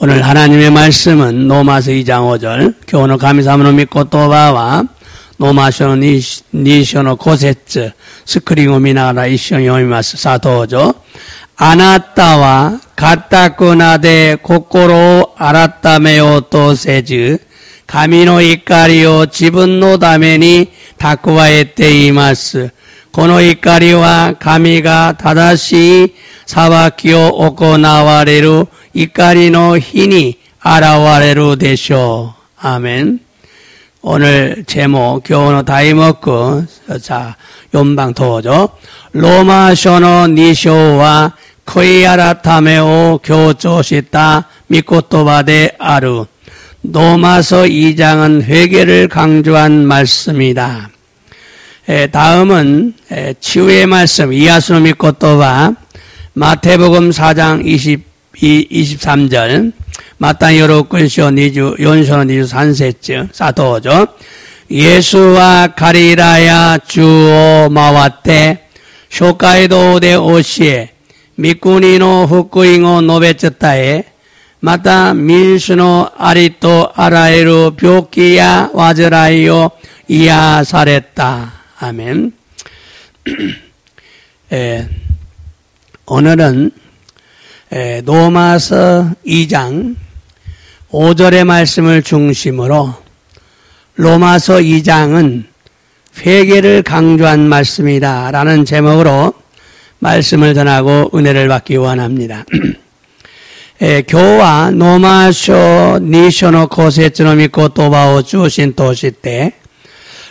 오늘 하나님의 말씀은 로마서 2장 5절 교훈을 가미사무노 믿고 또바와 노마쇼노 니쇼노 고세츠 스크링오 미나가라 이쇼니 오미마스 사도죠. 아나타와 가타쿠나데 코코로 아라타메오 토세즈 가미노 이까리오 지분노 다메니 타쿠와에테 이마스 고노 이까리와 가미가 다다시 사바키오 오코나와레루 이까리노 히니 아라와레루 데쇼. 아멘. 오늘 제목 교훈을 다이먹고 자 연방 도죠. 로마쇼노 니쇼와 코이아라타메오 교조시타 미코토바데 아루. 로마서 2장은 회개를 강조한 말씀이다. 다음은 치유의 말씀 이야스노 미코토바 마태복음 4장 23절 마땅히로 끌쇼 니주 연소노 니주 산세츠 사도죠. 예수와 가리라야 주오 마와테 쇼카이도데 오시에 미쿠니노 후쿠잉오 노베츠타에 마타 민수노 아리토 아라에루 묘키야 와즈라이요 이야 사랬다. 아멘. 오늘은 로마서 2장 5절의 말씀을 중심으로 로마서 2장은 회개를 강조한 말씀이다 라는 제목으로 말씀을 전하고 은혜를 받기 원합니다. 교와 노마쇼 니쇼노 코세츠노 미코 토바오 주신 도시때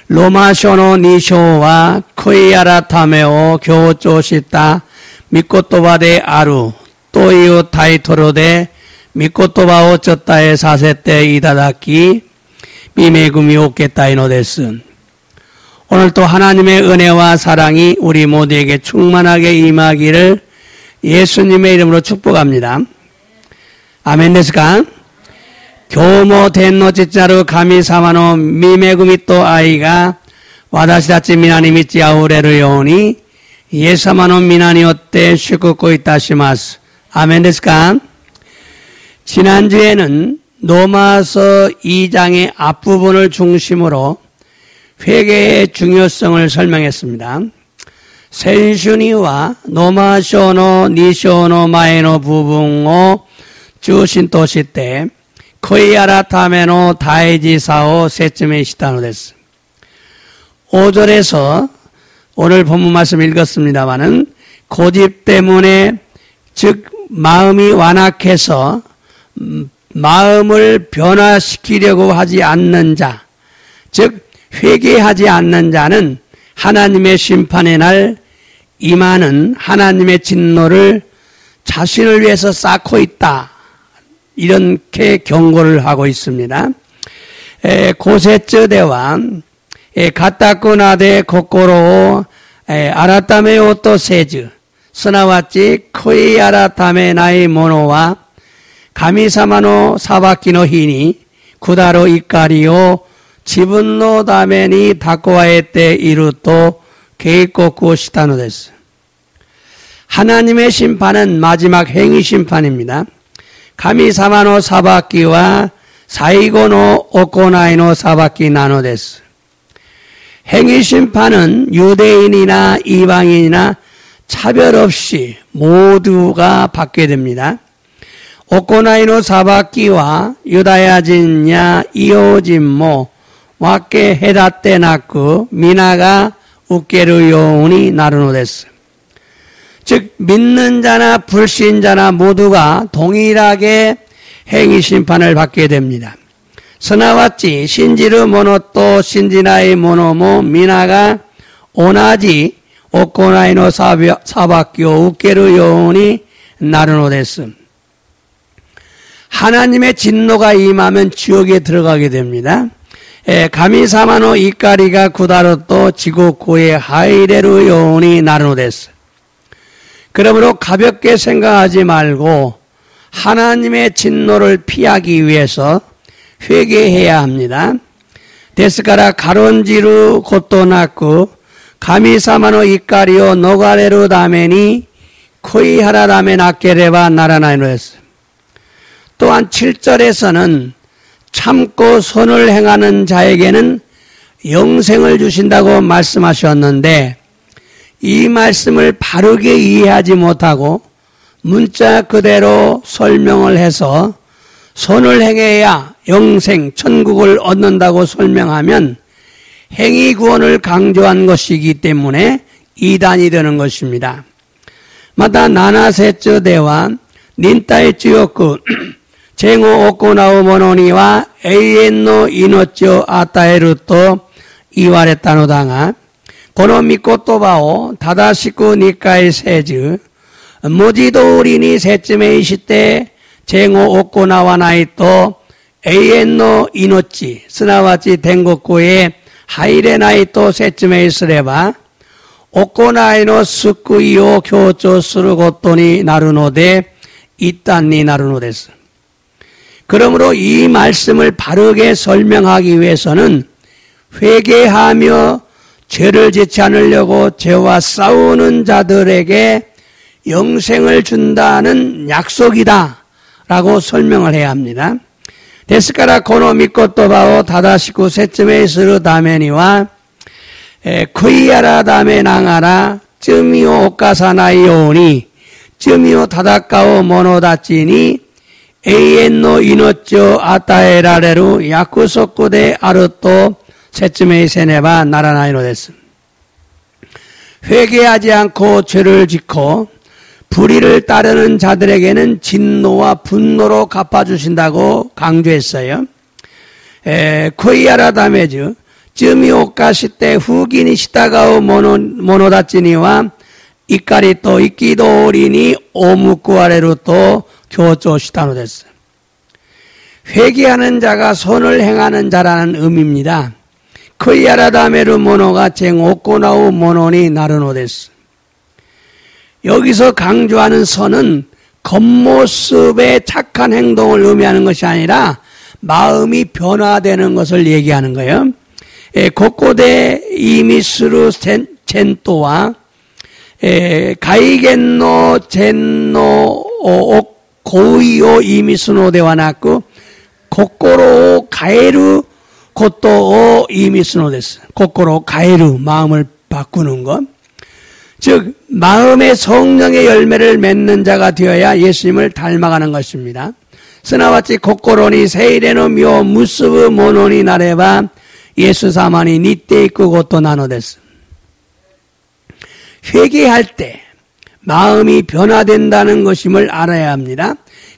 로마쇼노 니쇼와 코이아라타메오 교조시타 미코토바데 아루 또이오 타이토로데 미코토바오 쩌타에 사세때 이다다키 미메구미 오케타이노데스. 오늘 또 하나님의 은혜와 사랑이 우리 모두에게 충만하게 임하기를 예수님의 이름으로 축복합니다. 아멘 데스까? 교모 텐노 찌짜루 가미사마노 미메구미 또 아이가 와다시다치 미나니 미치 아우레르 요니 예사마노 미나니오떼 슈쿠코 이타시마스. 아멘 데스까? 지난주에는 로마서 2장의 앞부분을 중심으로 회개의 중요성을 설명했습니다. 센슈니와 노마쇼노 니쇼노 마에노 부붕오 주신토시 때 코이아라타메노 다이지사오 세츠메시타노 데스. 5절에서 오늘 본문 말씀 읽었습니다마는 고집 때문에 즉 마음이 완악해서 마음을 변화시키려고 하지 않는 자, 즉 회개하지 않는 자는 하나님의 심판의 날 임하는 하나님의 진노를 자신을 위해서 쌓고 있다. 이렇게 경고를 하고 있습니다. 고세츠대와 가타쿠나데 코코로 아라타메오 토세즈 스나와치 코이 아라타메 나이 모노와 가미사마노 사바키노 히니 구다로 이까리오 지분노 다메니 다코와에테 이루토 게이코쿠 시타노데스. 하나님의 심판은 마지막 행위 심판입니다. 가미사마노 사바키와 사이고노 오코나이노 사바키 나노데스. 행위 심판은 유대인이나 이방인이나 차별 없이 모두가 받게 됩니다. 오코나이노 사바키와 유다야진야 이오진모 와케 헤다테나쿠 미나가 우케르 요운이 나르노데스. 즉 믿는 자나 불신자나 모두가 동일하게 행위 심판을 받게 됩니다. 스나와치 신지르 모노또 신지나이 모노모 미나가 오나지 오코나이노 사바키오 우케르 요운이 나르노데스. 하나님의 진노가 임하면 지옥에 들어가게 됩니다. 가미사마노 이까리가 구다로또 지고코의 하이레루 요운이 나르노데스. 그러므로 가볍게 생각하지 말고 하나님의 진노를 피하기 위해서 회개해야 합니다. 데스카라 가론지루 고토나쿠 가미사마노 이까리오 노가레루 다메니 코이하라 다메 나케레바 나라나이노에스. 또한 7절에서는 참고 선을 행하는 자에게는 영생을 주신다고 말씀하셨는데 이 말씀을 바르게 이해하지 못하고 문자 그대로 설명을 해서 선을 행해야 영생, 천국을 얻는다고 설명하면 행위 구원을 강조한 것이기 때문에 이단이 되는 것입니다. 마다 나나세츠 대와 닌타의 쯔요쿠 쟁오 오코나우 모노니와 에이엔노 이노쪼 아타에루토 이와레타노다가 고노 미코토바오 다다시쿠 니카이 세즈 모지도우리니 세츠메이 시테 쟁오 오코나와 나이토 에이엔노 이노치 스나와치 댕고쿠에 하이레 나이토 세츠메이 스레바 오코나이노 스쿠이오 교조する 고토니 나루노데 이딴니 나루노데스. 그러므로 이 말씀을 바르게 설명하기 위해서는 회개하며 죄를 짓지 않으려고 죄와 싸우는 자들에게 영생을 준다는 약속이다 라고 설명을 해야 합니다. ですからこの御言葉を正しく説明するためには悔い改めながら罪を犯さないように罪を戦う者たちに永遠の命を与えられる約束であると説明せねばならないのです。 회개하지 않고 죄를 짓고 불의를 따르는 자들에게는 진노와 분노로 갚아주신다고 강조했어요. 코이아라다메즈 쯔미 오카시테 후기니 시타가오 모노다치니와 이까리 또 이끼도리니 오무쿠아레루 또 교조시타노 데스. 회개하는 자가 선을 행하는 자라는 의미입니다. 코이아라다메루 모노가 쟁오코나우 모노니 나르노 데스. 여기서 강조하는 선은 겉모습의 착한 행동을 의미하는 것이 아니라 마음이 변화되는 것을 얘기하는 거예요. 고코데 이미스루 젠토와 가이겐노 젠노 고이오 이미스노 대와나쿠 고코로 가에루 고토 이미스노 데스. 고코로 가에루 마음을 바꾸는 것. 즉 마음의 성령의 열매를 맺는 자가 되어야 예수님을 닮아가는 것입니다. 스나와치 고코로니 세이레노 묘 무스브 모노니 나레바 예수 사마니 니테이쿠 고토 나노데스. 회개할 때 마음이 변화된다는 것임을 알아야 합니다.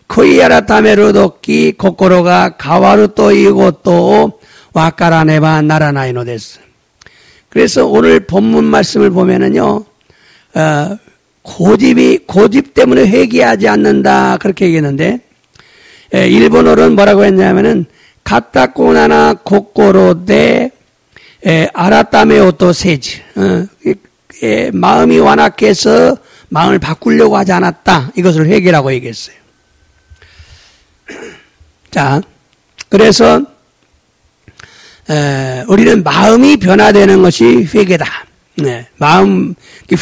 코이아라타메로 도끼 고코로가 가와루토 이고토 와카라네바 나라나이노데스. 그래서 오늘 본문 말씀을 보면은요. 고집 때문에 회개하지 않는다 그렇게 얘기했는데 일본어로는 뭐라고 했냐면은 가타코나나 고코로데 아라타메오토 세지. 마음이 완악해서 마음을 바꾸려고 하지 않았다. 이것을 회개라고 얘기했어요. 자, 그래서 우리는 마음이 변화되는 것이 회개다. 네,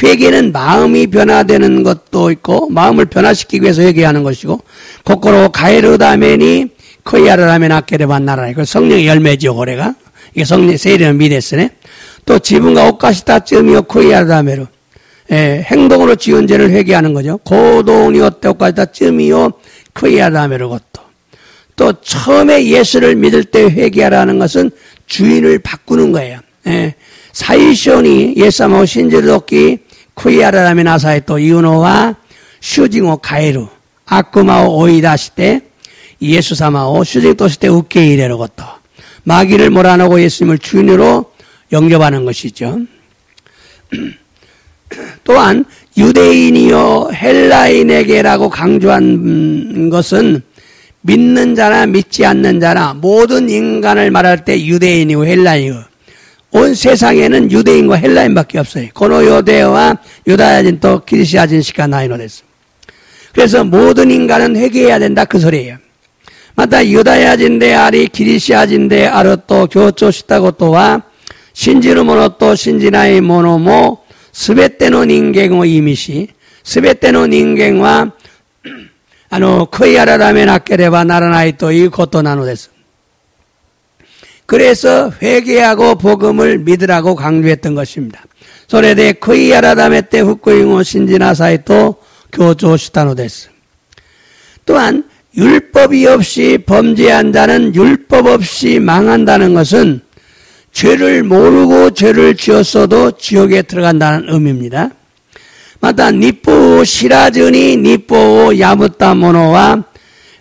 회개는 마음이 변화되는 것도 있고, 마음을 변화시키기 위해서 회개하는 것이고, 고코로 가에르다메니 코이아르라멘 아케레반 나라. 이거 성령의 열매죠, 고래가. 이게 성령, 세이르는 미데스네. 또 지분과 오카시타 쯤이요 코이아르다메로. 행동으로 지은 죄를 회개하는 거죠. 고동이 어때 오카시타 쯤이요 코이아르다메로 것도. 또 처음에 예수를 믿을 때 회개하라는 것은 주인을 바꾸는 거예요. 사이쇼니 예사모 신지르도끼 쿠이아라라메 나사에 또 이우노와 슈징오 가에루 아쿠마오 오이다시테 예수사마오 슈징 또시테 우케이레로 것도 마귀를 몰아내고 예수님을 주인으로 영접하는 것이죠. 또한 유대인이요 헬라인에게라고 강조한 것은 믿는 자나 믿지 않는 자나 모든 인간을 말할 때 유대인이고 헬라인이고 온 세상에는 유대인과 헬라인밖에 없어요. 고노 요대와 유다야진 또 기리시아진 시카 나이노데스. 그래서 모든 인간은 회개해야 된다 그 소리예요. 마다 유다야진 데 아리 기리시아진 데 아르 또 교조시다고 또와 신지르 모노 또 신지나이 모노모 스베테노 닌겐오 이미시 스베테노 닌겐과 코이아라다메 나케레바 나라나이토 이 것도 나누됐어. 그래서 회개하고 복음을 믿으라고 강조했던 것입니다. 소레데 코이아라다메 때 후쿠잉오 신지나사이토 교조시타노 됐어. 또한 율법이 없이 범죄한 자는 율법 없이 망한다는 것은 죄를 모르고 죄를 지었어도 지옥에 들어간다는 의미입니다. 마다 니뽀 시라즈니 니뽀 야무타 모노와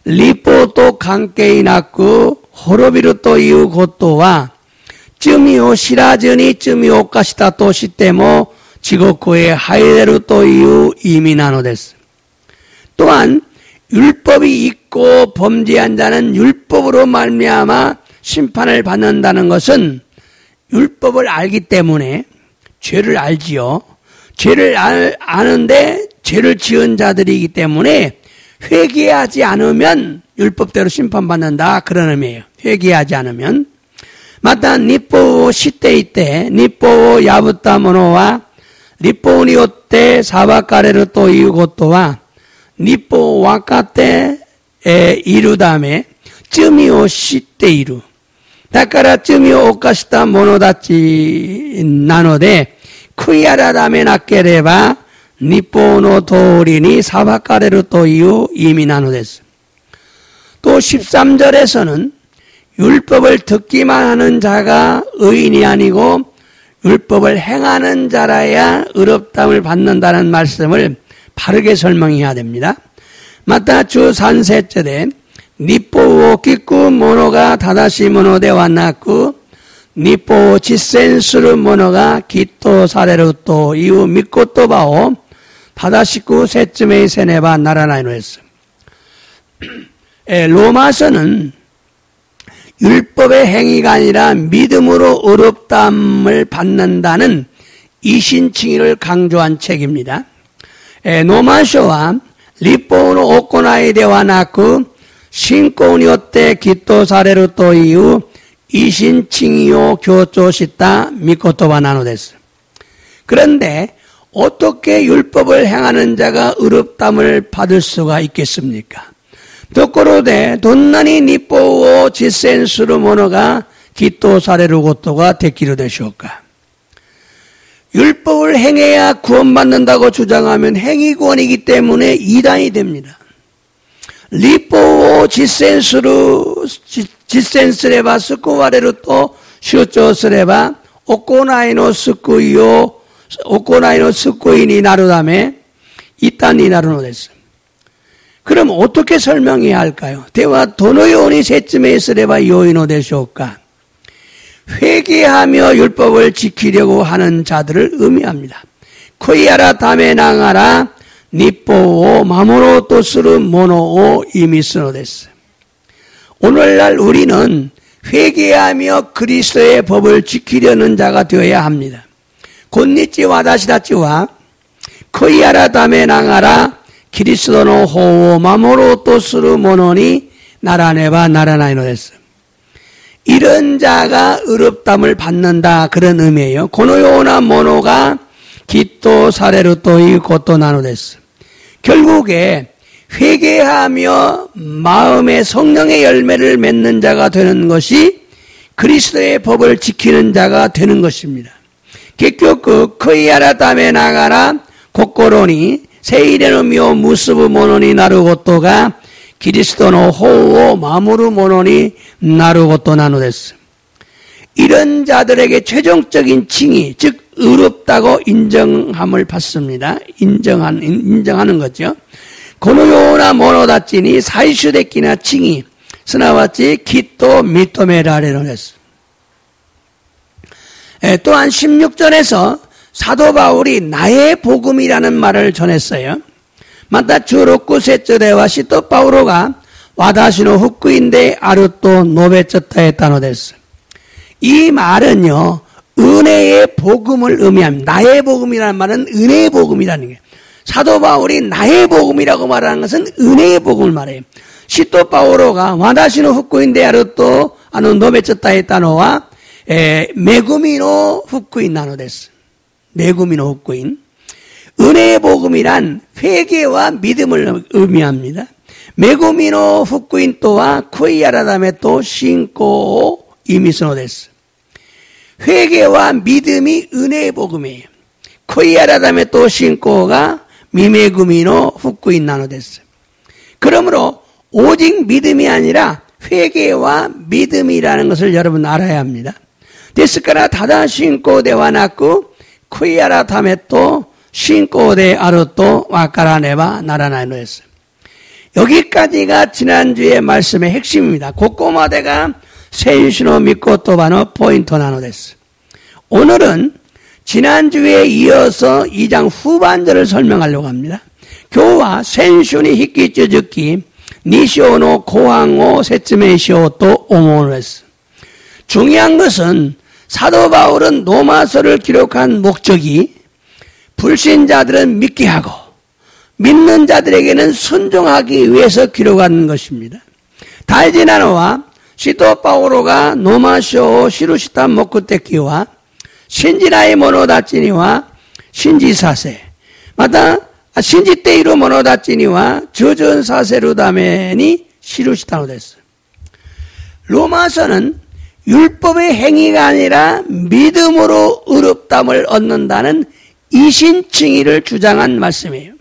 리뽀 관계이 났고 호로비루 또 이유 고토와 쯔미오 시라즈니 쯔미오 까시다 또 시테모 지고코의 하이데루 또 이유 이미나노 데스. 또한 율법이 있고 범죄한 자는 율법으로 말미암아 심판을 받는다는 것은 율법을 알기 때문에 죄를 알지요. 죄를 아는데 죄를 지은 자들이기 때문에 회개하지 않으면 율법대로 심판받는다 그런 의미예요. 회개하지 않으면. 마다 니뽀 시테이 때 니뽀 야부타 모노와 리뽀니오 때 사바카레르 또 이유고토와 니뽀 와카테 이루다메 쯔미오 시테 이루 다카라 쯔미오 오카시타 모노다치 나노데 쿠이아라다메 나케레바 니뽀노 도리니 사바카레르 또 이유 이미 나노데스. 또 13절에서는 율법을 듣기만 하는 자가 의인이 아니고 율법을 행하는 자라야 의롭다함을 받는다는 말씀을 바르게 설명해야 됩니다. 마타 주 산세절에 니뽀 기쿠 모노가 다다시 모노데 왔나쿠 니뽀 지센스르 모노가 기토 사레르 또 이후 믿고 또 바오 다다시쿠 세쯤에 세네바 나라나이노 했어. 로마서는 율법의 행위가 아니라 믿음으로 의롭다함을 받는다는 이신칭의를 강조한 책입니다. 노마쇼와 리포노 오코나이데와 나쿠 신코니오테 기토 사레르 또 이후 이신칭이요 교조시다 미코토바 나노데스. 그런데 어떻게 율법을 행하는 자가 의롭다함을 받을 수가 있겠습니까? 도코로데 돈나니 니뽀오 지센스루 모노가 기토 사레르 고토가 데키르 되시오까. 율법을 행해야 구원받는다고 주장하면 행위구원이기 때문에 이단이 됩니다. 리포오 지센스레바 스쿠와레르 또 슈초스레바 오코나이노 스쿠이오 오코나이노 스쿠이니 나루다메 이딴이 나루노 됐어. 그럼 어떻게 설명해야 할까요? 대화 도노요니 세쯤에 스레바 요이노 되시오까. 회개하며 율법을 지키려고 하는 자들을 의미합니다. 코이아라 다메 나가라 니뽀오 마모노 또스르 모노오 이미스노 데스. 오늘날 우리는 회개하며 그리스도의 법을 지키려는 자가 되어야 합니다. 곤니찌 와다시다찌와 코이아라 다메 나가라 그리스도노 호오 마모노 또스르 모노니 나라네바 나라나이노 데스. 이런 자가 의롭담을 받는다 그런 의미예요. 고노요나 모노가 기토 사레르 또이 고토 나누데스. 결국에 회개하며 마음의 성령의 열매를 맺는 자가 되는 것이 그리스도의 법을 지키는 자가 되는 것입니다.結局 코이아라 다메 나가라 고코로니 세이레노미오 무스부 모노니 나루 고토가 그리스도노 호우오 마무르 모노니 나루고토 나누데스. 이런 자들에게 최종적인 칭의, 즉 의롭다고 인정함을 받습니다. 인정하는 거죠. 고노요나 모노다치니 사이슈데키나 칭의 스나와치 기토 미토메라레노데스. 또한 16절에서 사도 바울이 나의 복음이라는 말을 전했어요. 마타 주로쿠 세츠레와 시토 파우로가 와다시노 후쿠인데 아루토 노베쳤다 했다노 데스. 이 말은요 은혜의 복음을 의미합니다. 나의 복음이라는 말은 은혜의 복음이라는 거예요. 사도 바울이 나의 복음이라고 말하는 것은 은혜의 복음을 말해요. 시토 파우로가 와다시노 후쿠인데 아루토 노베쳤다 했다노와 메구미노 후쿠인 나노 데스. 메구미노 후쿠인. 은혜의 복음이란 회개와 믿음을 의미합니다. 메구미노 후쿠인 또와 쿠이야라다메 또 신고 이미스노 데스. 회개와 믿음이 은혜의 복음이에요. 쿠이야라다메 또 신고가 미메구미노 후쿠인 나노 데스. 그러므로 오직 믿음이 아니라 회개와 믿음이라는 것을 여러분 알아야 합니다. 데스카라 다다 신고대와 나쿠 쿠이야라다메 또 신고대 아루또 와카라네바 나라나노에스. 여기까지가 지난주의 말씀의 핵심입니다. 고꼬마대가 센슈노 미코토바노 포인트 나노데스. 오늘은 지난주에 이어서 2장 후반절을 설명하려고 합니다. 교와 센슈니 히키츠즈키 니시오노 고항오 세츠메시오 또 오모노데스. 중요한 것은 사도 바울은 로마서를 기록한 목적이 불신자들은 믿게 하고 믿는 자들에게는 순종하기 위해서 기록한 것입니다. 다이지나노와 시도 파오로가 노마쇼 시루시타 모쿠테키와 신지나이 모노다치니와 신지사세 마다 신지테이로 모노다치니와 저전사세루다메니 시루시타노 데스. 로마서는 율법의 행위가 아니라 믿음으로 의롭다함을 얻는다는 이신칭의를 주장한 말씀이에요.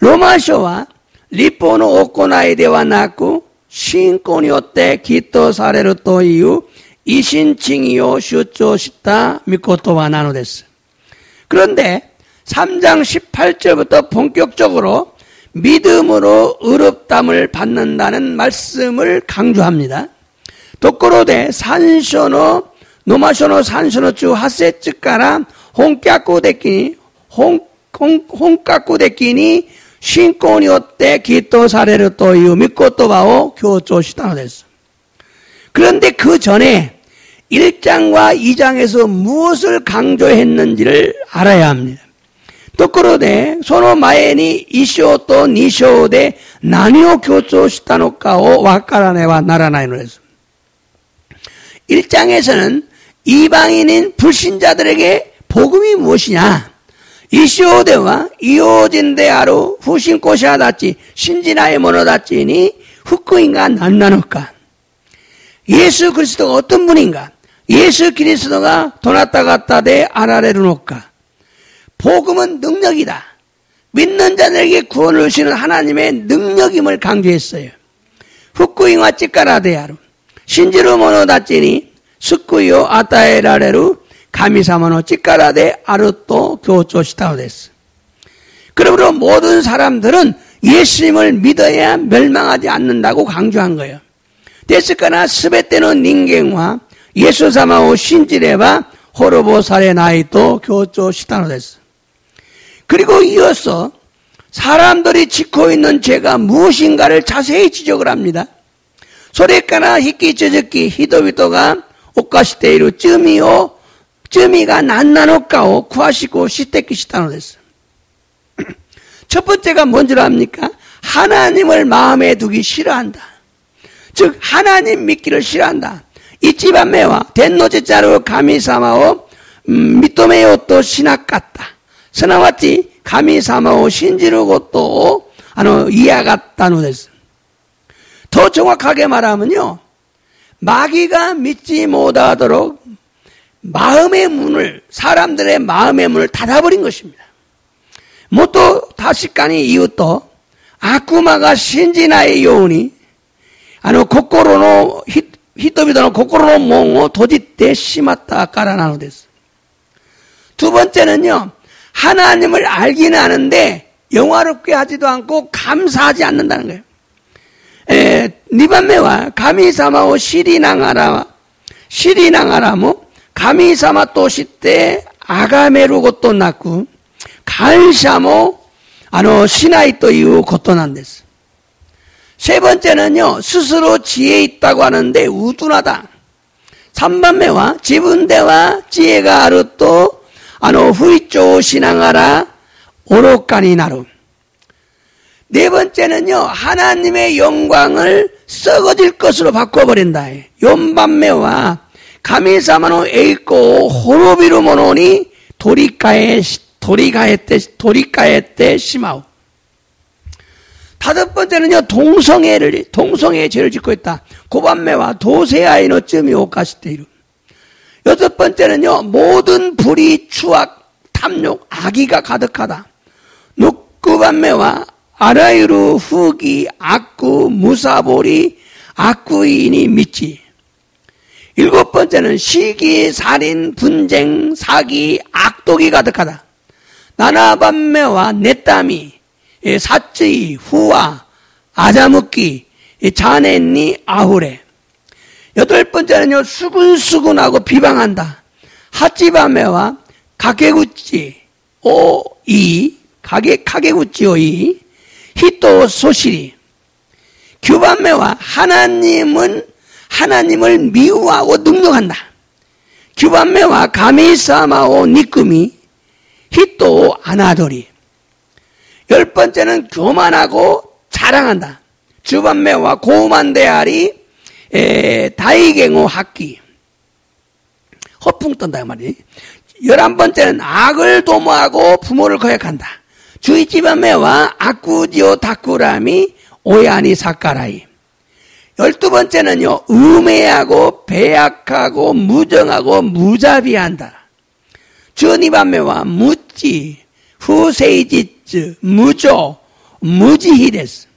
로마쇼와 리포노 오코나이데와 나쿠 신코니오테 기토 사레로 또 이유 이신칭이요 슈초시타 미코토와 나노데스. 그런데 3장 18절부터 본격적으로 믿음으로 의롭다함을 받는다는 말씀을 강조합니다. 도코로데 산쇼노 노마쇼노 산쇼노추 하세츠까라 혼까꾸데끼니 혼까꾸데끼니 신코니오테 기토 사레로 또 이유 미코토바오 교조시타노 데스. 그런데 그 전에 1장과 2장에서 무엇을 강조했는지를 알아야 합니다. 도코로데 소노 마에니 이쇼 또 니쇼데 나니오 교조시타노카오 와카라네와 나라나이노 데스. 1장에서는 이방인인 불신자들에게 복음이 무엇이냐? 이쇼데와 이오진데아로 후신코샤다치 신지나의 모노다치니 후쿠인가 난나노까. 예수 그리스도가 어떤 분인가? 예수 그리스도가 도나타가타데 아라레루노까. 복음은 능력이다. 믿는 자들에게 구원을 주시는 하나님의 능력임을 강조했어요. 후쿠인와 찌까라데아로 신지루 모노다치니 스쿠요 아타에라레루 가미사마노 찌까라데 아루또 교조시타오 데스. 그러므로 모든 사람들은 예수님을 믿어야 멸망하지 않는다고 강조한 거예요. 데스카나 스베테노 닌겐과 예수사마오 신지레바 호로보사레 나이또 교조시타오 데스. 그리고 이어서 사람들이 짓고 있는 죄가 무엇인가를 자세히 지적을 합니다. 소레카나 히키츠즈키 히도비토가 오카시테이루 쯔미가 난나노카오 쿠아시고 시테키 시타노 데스. 첫 번째가 뭔지 압니까? 하나님을 마음에 두기 싫어한다. 즉 하나님 믿기를 싫어한다. 이치반메와 덴노제자로 가미사마오 미토메요 또 신학같다. 스나와치 가미사마오 신지르고 또 이해갔다노 데스. 더 정확하게 말하면요, 마귀가 믿지 못하도록 마음의 문을, 사람들의 마음의 문을 닫아버린 것입니다. 모토 다시까니 이웃도 아쿠마가 신지나의 요운이 고코로노 히토비도노 고코로노 몽오 도지때 시마타 까라나노 데스. 두 번째는요, 하나님을 알기는 아는데 영화롭게 하지도 않고 감사하지 않는다는 거예요. 니반메와 가미사마오 시리낭아라모 가미사마 또시때 아가메루 고토 나쿠 간샤모 시나이 또 이후 고토 난데스. 세 번째는요, 스스로 지혜 있다고 하는데 우둔하다. 3番目は 지분대와 지혜가 아루 또 후이쪼 시나가라 오로까니 나루. 네 번째는요, 하나님의 영광을 썩어질 것으로 바꿔버린다. 연반매와 가미사마노 에이코 호로비루 모노니 도리카에 때 심하오. 다섯 번째는요, 동성애 죄를 짓고 있다. 고밤매와 도세아이노 쯤이 오카시테이루. 여섯 번째는요, 모든 불의, 추악, 탐욕, 악의가 가득하다. 누쿠밤매와 아라유루, 후기, 악구, 무사보리, 악구인이 믿지. 일곱 번째는 시기, 살인, 분쟁, 사기, 악독이 가득하다. 나나밤매와 넷담이, 사쯔이, 후와, 아자묵기, 자네니, 아후레. 여덟 번째는요, 수근수근하고 비방한다. 하찌밤매와 가게구찌, 오이, 가게구찌 오이, 히토 소시리. 규밤매와 하나님을 미워하고 능력한다. 규밤매와 가미사마오 니꾸미, 히토 아나도리. 열 번째는 교만하고 자랑한다. 주밤매와 고만대아리, 다이갱오 학기. 허풍 떤다, 그 말이지. 11번째는 악을 도모하고 부모를 거역한다. 주이치밤매와 아쿠디오 다쿠라미, 오야니 사카라이. 12번째는요, 음해하고 배약하고 무정하고 무자비한다. 주니밤매와 무찌, 후세이지츠, 무조, 무지히데스.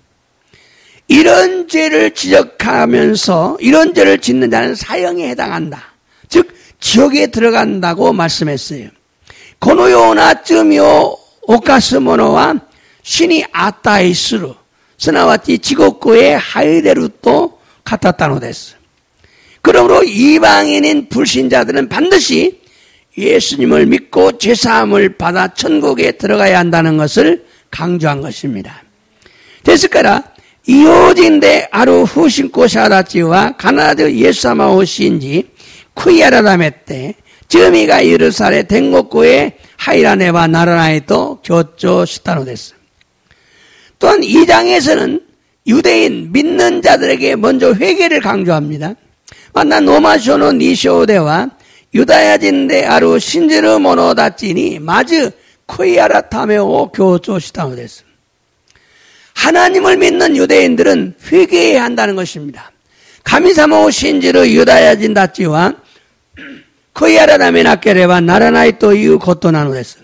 이런 죄를 지적하면서 이런 죄를 짓는 자는 사형에 해당한다. 즉 지옥에 들어간다고 말씀했어요. 고노요나 쯔미오 오카스모노와 신이 아타이스루 스나와티 지옥고의 하이데루또 카타타노 데스. 그러므로 이방인인 불신자들은 반드시 예수님을 믿고 죄사함을 받아 천국에 들어가야 한다는 것을 강조한 것입니다. 데스카라 이호진데 아루 후신코 샤다치와 가나드 예수사마 오신지 쿠이아라다메 즈미가 예루살렘 댕고코에 하이라네와 나라나이도 교조 시타노 데스. 또한 2장에서는 유대인 믿는 자들에게 먼저 회개를 강조합니다. 만나 노마쇼노 니쇼데와 유다야진데 아루 신지르 모노다치니 마즈 코이아라 타메오 교조 시타노 데스. 하나님을 믿는 유대인들은 회개해야 한다는 것입니다. 가미사모 신지르 유다야진 다치와 코이아라 다메나케레와 나라나이토 이유 고토나노 데스.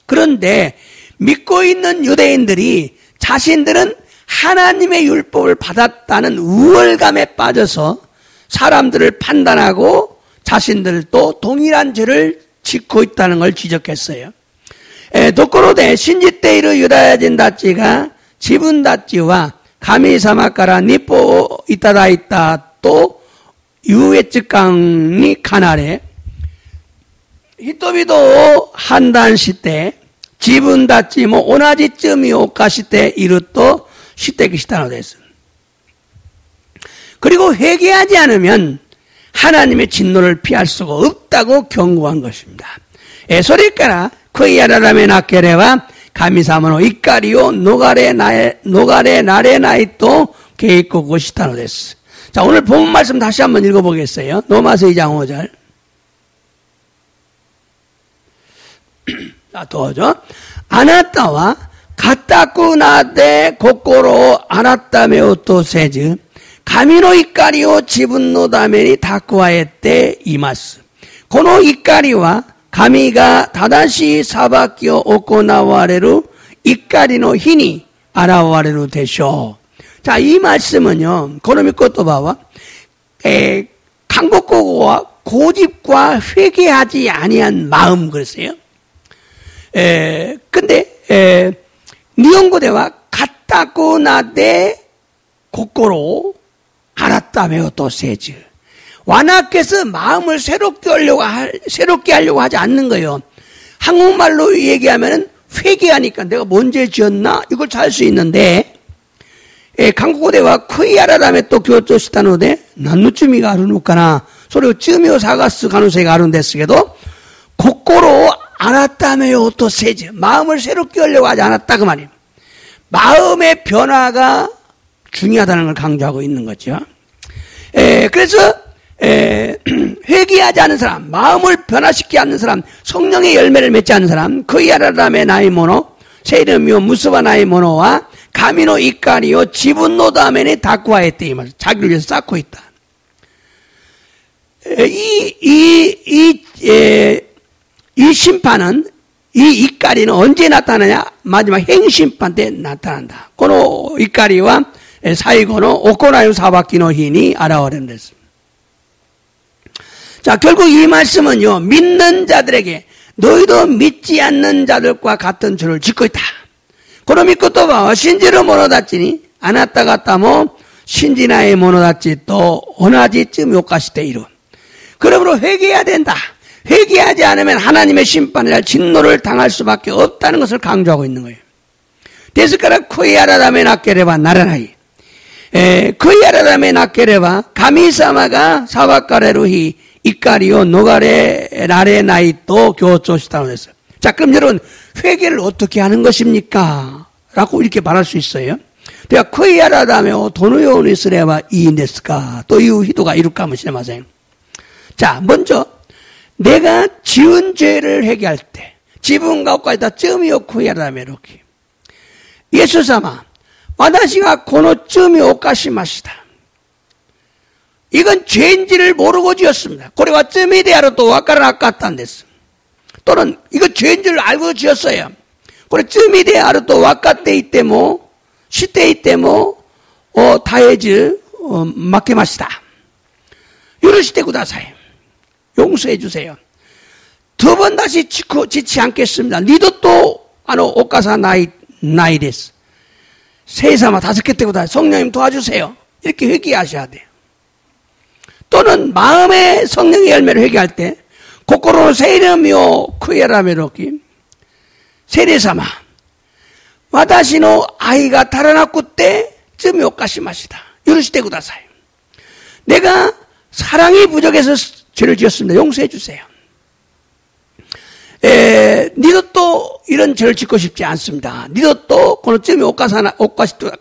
그런데 믿고 있는 유대인들이 자신들은 하나님의 율법을 받았다는 우월감에 빠져서 사람들을 판단하고 자신들도 동일한 죄를 짓고 있다는 걸 지적했어요. 도코로데 신지테이르 유다야진 다치가 지분 다치와 가미사마카라 니포 이타다이타 또 유에츠강니 카나레 히토비도 한단시테 지분 다치 뭐 오나지쯤이 오카시테 이루또 시테기 시타노 데스. 그리고 회개하지 않으면 하나님의 진노를 피할 수가 없다고 경고한 것입니다. 소리까라 쿠이아라라메 나케레와 가미사모노 이까리오 노가레 나레 나이토 게이코고 시타노 데스. 자, 오늘 본 말씀 다시 한번 읽어보겠어요. 로마서 2장 5절. 자, 도와줘. 아나타와 가타쿠 나데 고코로 아나타메오 또 세즈 가미노 이까리오 지분노 다메니 다쿠아에테 이마스. 고노 이까리와 가미가 다다시 사바키오 오코나와레루 이까리노 히니 아라와레루 되쇼. 자, 이 말씀은요, 고노미코토바와 강곡고고와 고집과 회개하지 아니한 마음 그랬어요. 근데 니온고대와 가타쿠 나데 고코로 알았다며 또 세즈. 완화께서 마음을 새롭게 하려고 하지 않는 거예요. 한국말로 얘기하면은 회개하니까 내가 뭔 죄 지었나 이걸 잘 수 있는데, 한국어대와 쿠이아라라메 또 교토시타노데 난누쯤이가 아루누까나 소리가 쯤이오 사가스 가누세가 아룬데스게도 고코로 알았다며요 또 세즈. 마음을 새롭게 하려고 하지 않았다 그 말이에요. 마음의 변화가 중요하다는 걸 강조하고 있는 거죠. 그래서 회개하지 않는 사람, 마음을 변화시키지 않는 사람, 성령의 열매를 맺지 않는 사람, 쿠이아라라메 나이모노 세이르미오 무스바 나이모노와 가미노 이까리오 지분노 다음에는 다쿠아에테 이 말. 자기를 위해서 쌓고 있다. 이 심판은 이 이까리는 언제 나타나냐? 마지막 행심판 때 나타난다. 고노 이까리와 사이고노 오코나유 사바키노 히니 아라오렌 데스. 자, 결국 이 말씀은요, 믿는 자들에게 너희도 믿지 않는 자들과 같은 죄를 짓고 있다. 고노 믿고 또 봐. 신지로 모노다치니 아나타 가타모 신지나에 모노다치 또 오나지쯤 요카시테 이루. 그러므로 회개해야 된다. 회개하지 않으면 하나님의 심판이나 진노를 당할 수밖에 없다는 것을 강조하고 있는 거예요. 데스카라 코이아라다메 나케레바 나라나이. 코이아라다메 나케레바 가미사마가 사바카레루히 이까리오 노가레 라레나이 또 교조시다고 했어요. 자, 그럼 여러분 회개를 어떻게 하는 것입니까? 라고 이렇게 말할 수 있어요. 내가 코이아라다메 도노요니스레바 이인데스까 또 이후 히도가 이루까모 시네마세요. 자, 먼저 내가 지은 죄를 회개할 때 지분 가오까지다 쯤이요 코이아라다메 이렇게 예수사마 와다시가 고노 쯤이 오까시마시다. 이건 죄인지를 모르고 지었습니다. 고래와 쯤이 대하러 또 와까라 아까탄 됐어. 또는 이거 죄인지를 알고 지었어요. 고래 쯤이 대하러 또 와까때 이때모 시때 이때모 다해즈 맡게마시다. 유르시대 구다사이 용서해 주세요. 두 번 다시 짓지 않겠습니다. 니도 또 오카사 나이 됐어. 세사마 5개 때보다 성령님 도와주세요. 이렇게 회개하셔야 돼요. 또는 마음의 성령의 열매를 회개할 때 고코로 세이르미오 쿠에라메로키 세레사마 와다시노 아이가 달아났고 때 쯤이 오까시마시다. 유르시대 구다사이. 내가 사랑이 부족해서 죄를 지었습니다. 용서해 주세요. 니도 또 이런 죄를 짓고 싶지 않습니다. 니도 또 고노쯤이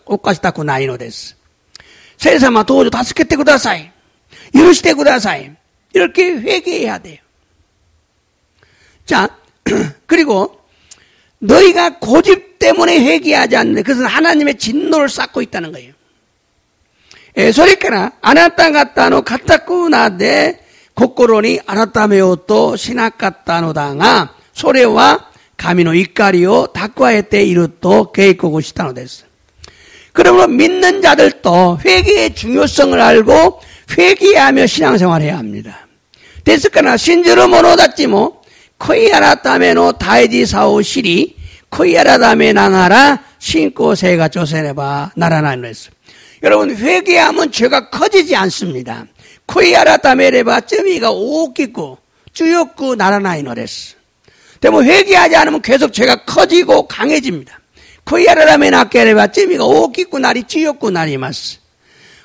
오까시다쿠 나이노 데스. 세사마 도우조 5개 때 구다사이. 유르시대 구다사이. 이렇게 회개해야 돼요. 자, 그리고 너희가 고집 때문에 회개하지 않는 그것은 하나님의 진노를 쌓고 있다는 거예요. それからあなた方の固くなで心に改めようとしなかったのだが、それは神の怒りを蓄えていると警告したのです。 그러므로 믿는 자들도 회개의 중요성을 알고 회개하며 신앙생활해야 합니다. ですから信じる者たちも悔い改めの大事さを知り、悔い改めながら信仰生活をせねばならないのです。 여러분 회개하면 죄가 커지지 않습니다. 코이아라타메레바 쯔미가 오키고 쭈욕고 나라나이노레스. 때문에 회개하지 않으면 계속 죄가 커지고 강해집니다. 코이아라타메 나케레바 쯔미가 오키고 나리 쭈욕고 나리마스.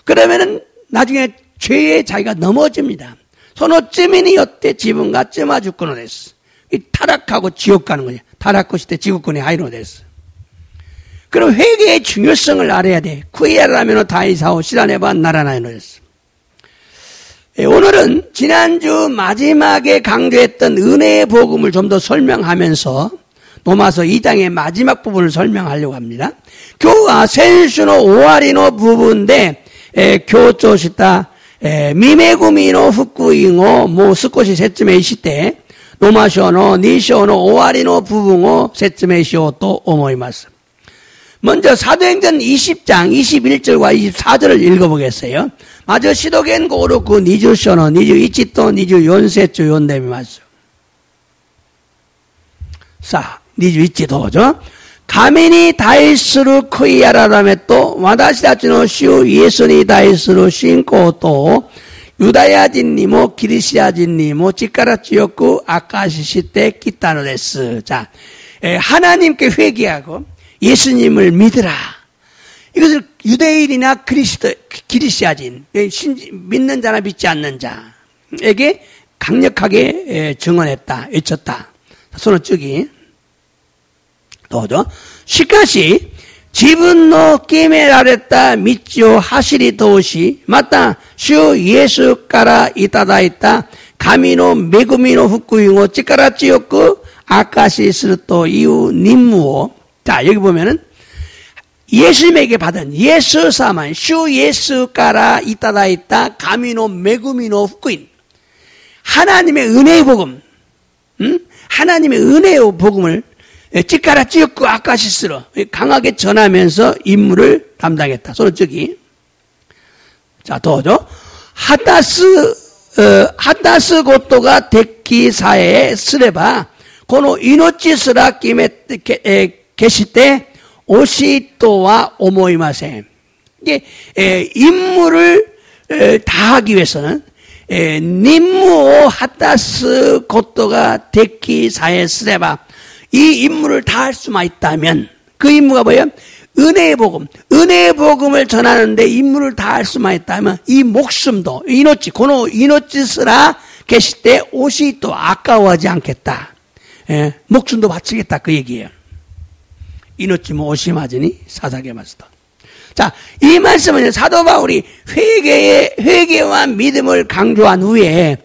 그러면은 나중에 죄에 자기가 넘어집니다. 소노 쯔미니 요때 지분가 쯔마 죽고노레스. 이 타락하고 지옥 가는 거예요. 타락하실 때 지옥군에 하이노레스. 그럼 회개의 중요성을 알아야 돼. 쿠이아라메노 다이사오 시라네바 나라나이노였어. 오늘은 지난주 마지막에 강조했던 은혜의 복음을 좀 더 설명하면서 로마서 2장의 마지막 부분을 설명하려고 합니다. 교가 센슈노 오아리노 부분인데 교조시다 미메구미노 후쿠잉오 모 스코시 세츠메이시테 로마쇼노 니쇼노 오아리노 부분を説明しようと思います. 먼저 사도행전 20장 21절과 24절을 읽어보겠어요. 마저 시도겐 고로쿠 니주쇼노 니주이치토 니주연세초 연데미마스. 사 니주이치도죠. 가미니 다이스루 쿠이아라다메 또 와다시다치노 시우 예수니 다이스루 신고 또 유다야진니모 기리시아진니모 치카라치요쿠 아카시시테 키타노데스. 자, 하나님께 회개하고 예수님을 믿으라. 이것을 유대인이나 기리시아진, 믿는 자나 믿지 않는 자에게 강력하게 증언했다, 외쳤다. 손을 쭉 도죠. 시카시 지분노 깨메라랬다 믿지요 하시리 도시 맞다 슈 예수까라 이타다있다 가미노 메구미노 후쿠잉오 찌까라찌요쿠 아카시 스르토 이후 님무오. 자, 여기 보면은, 예수님에게 받은 예수 사만 슈 예수 까라 이따다 있다 가미노 메구미노 후쿠인 하나님의 은혜의 복음, 하나님의 은혜의 복음을 찌까라 찌었고 아까시스로 강하게 전하면서 임무를 담당했다. 손을 찌기. 자, 더죠. 하다스 고토가 데키사에 쓰레바 고노 이노치스라 김에 계시때 오시토와 오모이마세. 이게 임무를 다하기 위해서는 님무오 하다스 고토가 데키사에 쓰레바 이 임무를 다할 수만 있다면 그 임무가 뭐예요? 은혜의 복음. 은혜의 복음을 전하는데 임무를 다할 수만 있다면 이 목숨도 이노치 고노 이노치스라 계실 때 옷이 또 아까워하지 않겠다. 목숨도 바치겠다 그 얘기예요. 이노치 뭐 옷이 맞으니 사사게 마스터. 자, 이 말씀은 사도 바울이 회개와 믿음을 강조한 후에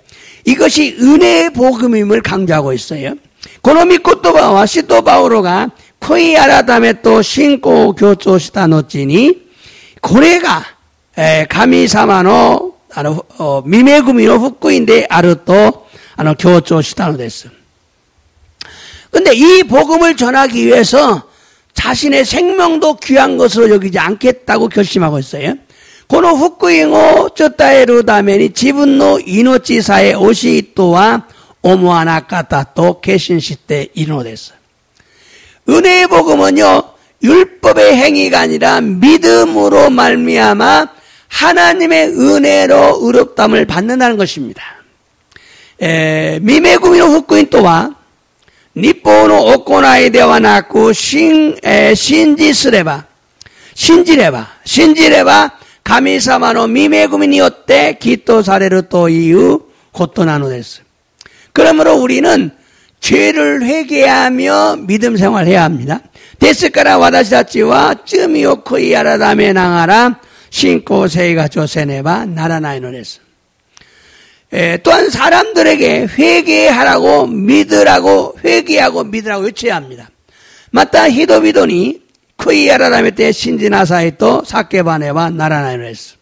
이것이 은혜의 복음임을 강조하고 있어요. 고노미 코토바와 시토 바오로가 코이 아라다메 또 신고 교조시다 노치니 고래가 가미사마노 미메구미노 후쿠인데 아르토 교조시다 노 데스. 근데 이 복음을 전하기 위해서 자신의 생명도 귀한 것으로 여기지 않겠다고 결심하고 있어요. 고노 후쿠잉오 쩌따에루 다메니 지분노 이노치사의 오시토와 오모하나까타 또 계신시대 이노데스. 은혜의 복음은요 율법의 행위가 아니라 믿음으로 말미암아 하나님의 은혜로 의롭담을 받는다는 것입니다. 미메구미노 후쿠인 또한 니포노 오코나이데와 나쿠 신지스레바 가미사마노 미메구미니요때 기토사레르 또 이유 고토나노데스. 그러므로 우리는 죄를 회개하며 믿음 생활해야 합니다. 데스카라 와다시다치와 쯔미오코이 아라다메 나가라 신코세이가 조세네바 나라나이노레스. 또한 사람들에게 회개하라고 믿으라고 회개하고 믿으라고 외쳐야 합니다. 마타 히도비도니 코이 아라다메 때 신지나사이 또 사케바네바 나라나이노레스.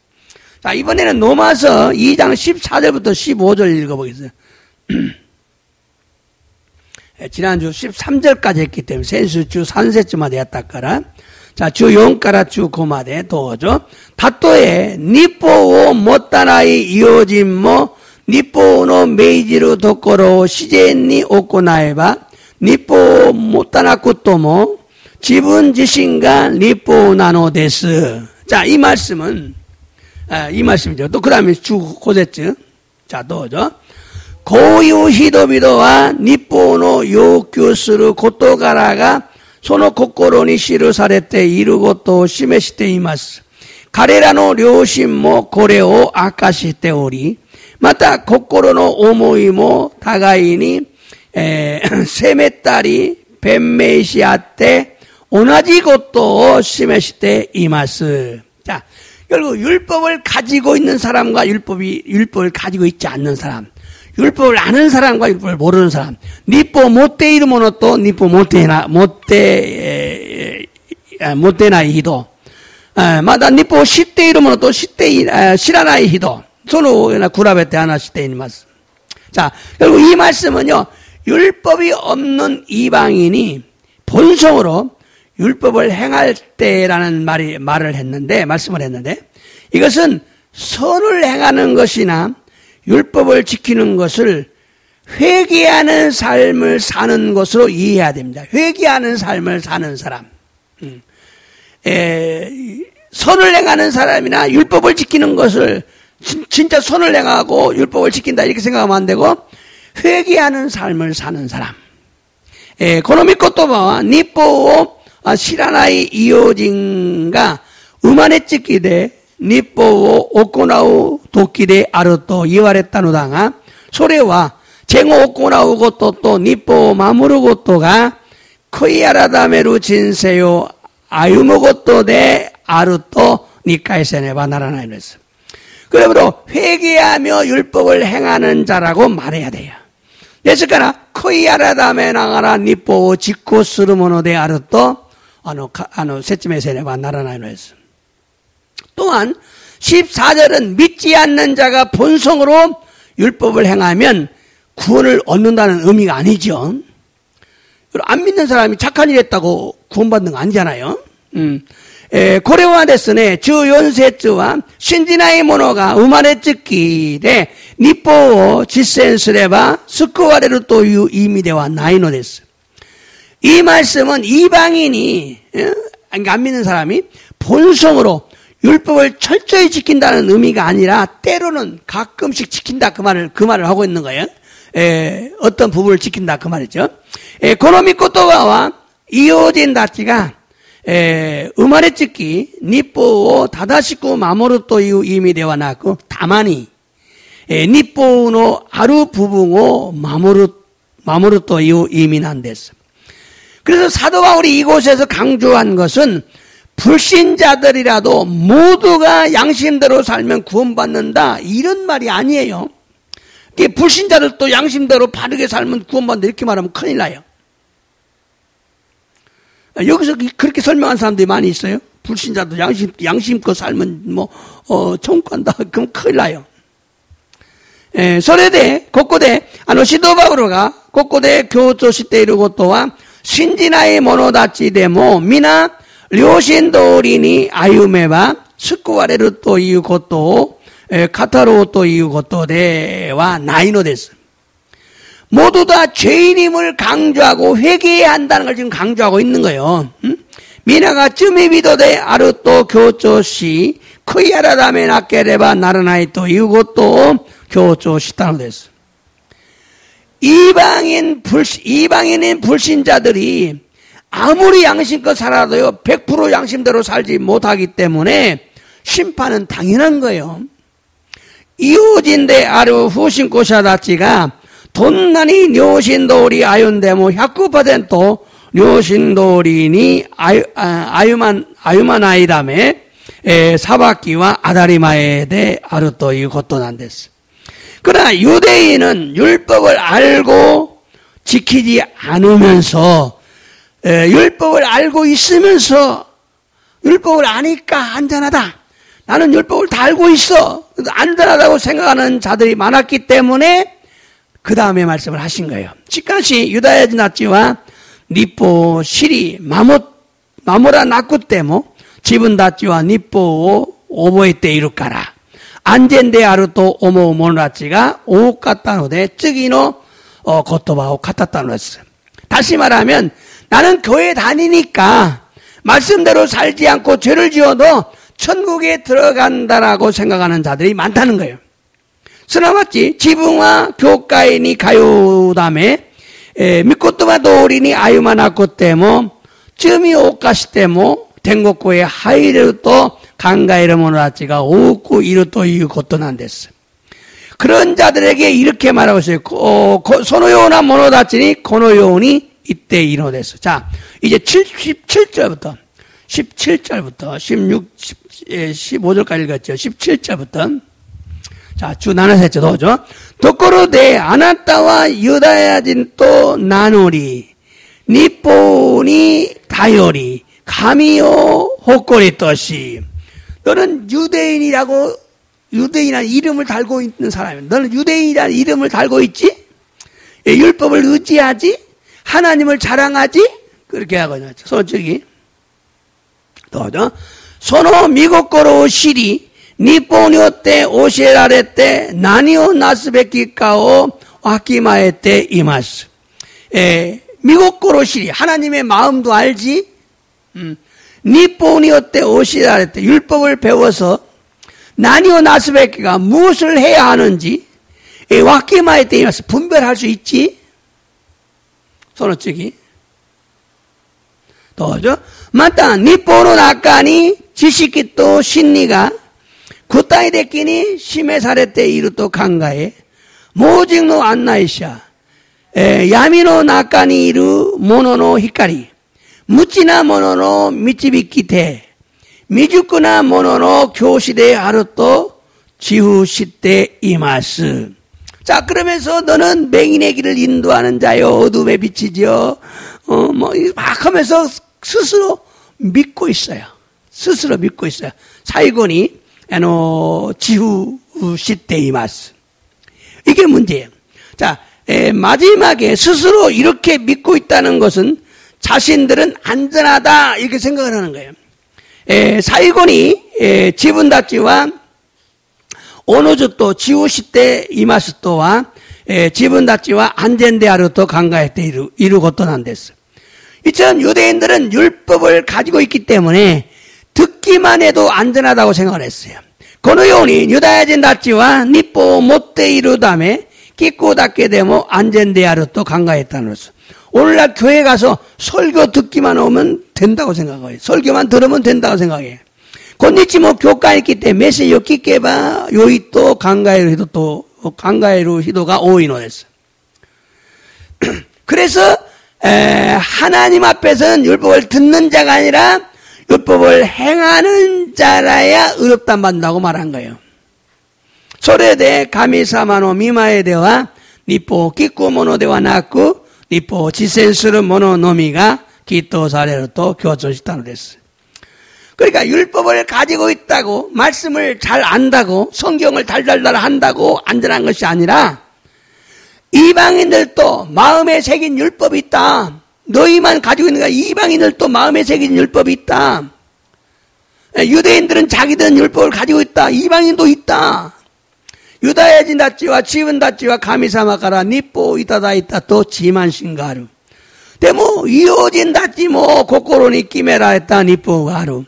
자, 이번에는 로마서 2장 14절부터 15절 읽어보겠어요. 지난주 13절까지 했기 때문에 센수주 산세주마데 야타까라. 자, 주 4から 주 5まで 도죠. 다토에 니포오 못다나이 이오진모 니포오노 메이지루 도코로 시제니 오코나에바 니포오 못다나쿠토모 지분 지신가 니포오 나노데스. 자, 이 말씀은 이 말씀이죠. 또 그다음에 주 5節. 자, 도죠. 고유 히도비도와 니포노 요큐스루 고토가라가 소노 코코로니 시루사레테 이루고토 시메시테 이마스. 가레라노 료신모 고레오 아카시테 오리. 마타 코코로노 오모이모 다가이니 세메따리 벤메이시아테 오나지 고토 시메시테 이마스. 자, 결국 율법을 가지고 있는 사람과 율법을 가지고 있지 않는 사람. 율법을 아는 사람과 율법을 모르는 사람. 니뽀 못대 이르모노 또 니뽀 못대나이 히도. 마다 니뽀 시대 이르모노 또 시라나이 히도. 소노 구라베테 하나 시대 이마스. 자, 결국 이 말씀은요, 율법이 없는 이방인이 본성으로 율법을 행할 때라는 말씀을 했는데, 이것은 선을 행하는 것이나 율법을 지키는 것을 회개하는 삶을 사는 것으로 이해해야 됩니다. 회개하는 삶을 사는 사람. 선을 행하는 사람이나 율법을 지키는 것을 진짜 선을 행하고 율법을 지킨다 이렇게 생각하면 안 되고 회개하는 삶을 사는 사람. 고노미코토바와 니포오 시라나이 이오진가 우마네 찍기대 니뽀오 오코나우 도끼데 아르토 이와레타노다가 소레와 쟁오 오코나우 고토 또 니뽀오 마무르 고토가 코이아라다메루 진세요 아유모 고토데 아르토 니카이세네바 나라나이노스. 그러므로 회개하며 율법을 행하는 자라고 말해야 돼요. 데스카라 코이아라다메 나가라 니뽀오 지코스르모노데 아르토 세쯤에서 나라나이노 했어. 또한 14절은 믿지 않는 자가 본성으로 율법을 행하면 구원을 얻는다는 의미가 아니죠. 안 믿는 사람이 착한 일 했다고 구원받는 거 아니잖아요. 고레와 데스네 주 연세츠와 신지나의 모노가 우마레 츠키데 니뽀 지센스레바 스쿠와레루 또 이미데와 나이노 데스. 이 말씀은 이방인이 그러니까 안 믿는 사람이 본성으로 율법을 철저히 지킨다는 의미가 아니라 때로는 가끔씩 지킨다 그 말을 하고 있는 거예요. 어떤 부분을 지킨다 그 말이죠. 고노미코토가와 이오진 다치가 우마레 츠키 니뽀 다다시쿠 마모루 또 이미데와 나고 다만이 니뽀노 아루 부분を 마모루 또 이미난데스. 그래서 사도 바울이 이곳에서 강조한 것은 불신자들이라도 모두가 양심대로 살면 구원받는다 이런 말이 아니에요. 불신자들도 양심대로 바르게 살면 구원받는다 이렇게 말하면 큰일 나요. 여기서 그렇게 설명한 사람들이 많이 있어요. 불신자도 양심껏 살면 천국 간다 그럼 큰일 나요. それでここで使徒パウロがここで強調していることは信じない者たちでも皆良心通りに歩めば救われるということを語ろうということではないのです. 모두 다 죄인임을 강조하고 회개해야 한다는 걸 지금 강조하고 있는 거예요. 미나가 쯤이 비도되 아루 또 교조시 크이아라다메 나케레바 나라나이 또 이것도 교조시다는 데스. 이방인인 불신자들이 아무리 양심껏 살아도요 100% 양심대로 살지 못하기 때문에 심판은 당연한 거예요. 이오진데 아루 후신코샤다치가 돈나니 뇨신도리 아윤데모 100% 뇨신도리니 아유마나이다메 사바키와 아다리마에데 아루 또いうことなんです. 그러나 유대인은 율법을 알고 지키지 않으면서 율법을 알고 있으면서 율법을 아니까 안전하다. 나는 율법을 다 알고 있어. 안전하다고 생각하는 자들이 많았기 때문에 그 다음에 말씀을 하신 거예요. 시카시 유다야지 나치와 니뽀 시리 마모라 나쿠 때모 지분 다치와 니뽀 오보에 때 이루까라. 안젠데 아루 또 오모 모노라치가 오갔다노데 쯔기노 고토바오 카타타노스. 다시 말하면 나는 교회 다니니까 말씀대로 살지 않고 죄를 지어도 천국에 들어간다라고 생각하는 자들이 많다는 거예요. すなわち自分は教会に通うため、御言葉通りに歩まなくても罪を犯しても天国へ入れると考える者たちが多くいるということなんです. 그런 자들에게 이렇게 말하고 있어요. そのような者たちにこのように言っているのです. 자, 이제 17절부터 15절까지 읽었죠. 17절부터. 자, 주 나눠서 했죠. 도죠. ところであなたはユダヤ人と名乗り、日本に頼り、神を誇りとし. 너는 유대인이라는 이름을 달고 있는 사람이야. 너는 유대인이라는 이름을 달고 있지? 율법을 의지하지? 하나님을 자랑하지? 그렇게 하거든요. 솔직히. 도죠. その御心を知り、日本によって教えられて何をなすべきかをわきまえています. 미국고로시리 하나님의 마음도 알지. 니폰이 어때 오시라 때 율법을 배워서 나니오 나스베키가 무엇을 해야 하는지 와키마에 때이면서 분별할 수 있지. 손어치기. 또죠. 맞다. 니폰의 낙관이 지식이 또 신리가 具体的に示されていると考え、盲人の案内者、闇の中にいる者の光、無知な者の導き手、未熟な者の教師であると自負しています. 자, 그러면서 너는 맹인의 길을 인도하는 자요, 어둠의 빛이지요. 막 하면서 스스로 믿고 있어요. 스스로 믿고 있어요. 사이곤이 지후 시대의 말씀. 이게 문제예요. 자, 마지막에 스스로 이렇게 믿고 있다는 것은 자신들은 안전하다 이렇게 생각을 하는 거예요. 사이곤이 지분다찌와 오노주또 지우시대 이마스토와 지분다찌와 안젠데아르토 강가에때 이루고 떠난댔어. 이처럼 유대인들은 율법을 가지고 있기 때문에 듣기만 해도 안전하다고 생각을 했어요. 고노요니 유다야진 다찌와 니뽀 못대 이루다음에 끼고 닦게 되면 안젠데아르토 강가에다는 것을. 오늘날 교회 가서 설교 듣기만 오면 된다고 생각해요. 설교만 들으면 된다고 생각해요. 곤니치모 교과에 있기 때문에 메시 요끼께봐 요이또 강가에로 히도가 오이노 됐어. 그래서 하나님 앞에서는 율법을 듣는 자가 아니라 율법을 행하는 자라야 의롭다 받는다고 말한 거예요. 소레데 가미사마노 미마에 대와 니포 끼꾸모노데와 나쿠 니포 지센스르 모노노미가 기토사례로 또 교조시다노 됐어. 그러니까 율법을 가지고 있다고 말씀을 잘 안다고 성경을 달달달 한다고 안전한 것이 아니라 이방인들도 마음에 새긴 율법이 있다. 너희만 가지고 있는 거야. 이방인들도 마음에 새긴 율법이 있다. 유대인들은 자기들은 율법을 가지고 있다. 이방인도 있다. 유다야진 다찌와 지분 다찌와 가미사마가라 니뽀 이따다 있다 또 지만신가루. 데모 이오진 다찌 뭐 고코로니 끼메라 했다 니뽀가루.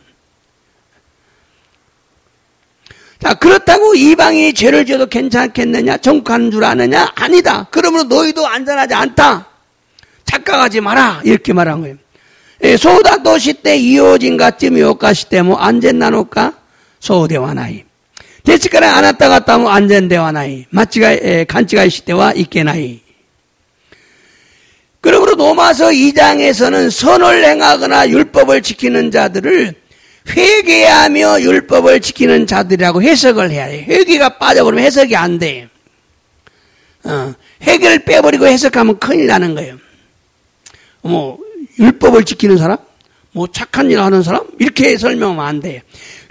자, 그렇다고 이방인이 죄를 지어도 괜찮겠느냐? 정복하는 줄 아느냐? 아니다. 그러므로 너희도 안전하지 않다. 착각하지 마라. 이렇게 말한 거예요. 소다도 시대 이오진가 쯤이오까 시대 뭐 안전나노까 소대와나이. 대치가라 안았다 갔다 뭐 안전대와나이. 마치가 간치가 시대와 있게나이. 그러므로 로마서 2장에서는 선을 행하거나 율법을 지키는 자들을 회개하며 율법을 지키는 자들이라고 해석을 해야 돼. 회개가 빠져버리면 해석이 안 돼. 회개를 빼버리고 해석하면 큰일 나는 거예요. 뭐 율법을 지키는 사람? 뭐 착한 일 하는 사람? 이렇게 설명하면 안 돼요.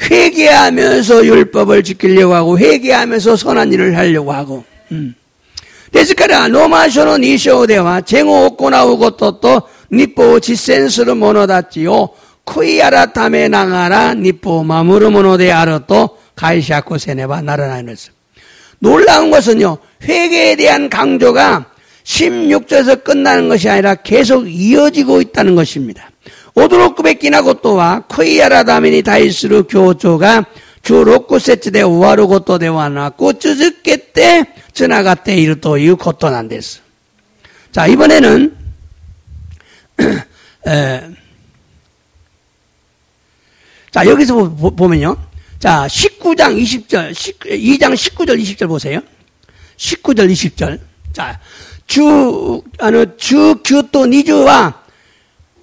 회개하면서 율법을 지키려고 하고 회개하면서 선한 일을 하려고 하고.ですからローマ書の2章ではチェゴを行うことと日法を実践する者たちを悔い改めながら日法を守るものであると解釈せねばならないのです. 놀라운 것은요, 회개에 대한 강조가 16절에서 끝나는 것이 아니라 계속 이어지고 있다는 것입니다. 오도로크베 끼나고토와 쿠이야라다메니 다이스루 교조가 주 6節で終わることではなく続けてつながっているということなんです. 자, 이번에는 자, 여기서 보면요. 자, 19장 20절, 2장 19절 20절 보세요. 19절 20절. 자, 주 교토 니주와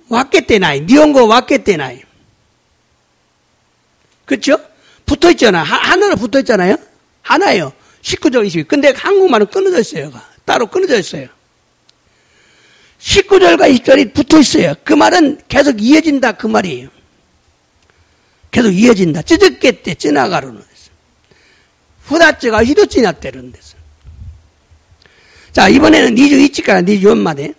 왔겠대나이. 니온고 왔겠대나이. 그렇죠? 붙어 있잖아. 하나로 붙어 있잖아요. 하나예요. 19절 20절. 근데 한국말은 끊어져 있어요. 따로 끊어져 있어요. 19절과 20절이 붙어 있어요. 그 말은 계속 이어진다 그 말이에요. 계속 이어진다. 찌적겠대 찌나가로는 후다찌가 히도찌나때는 데서. 자, 이번에는 니주 이치까라 니주 엄마대.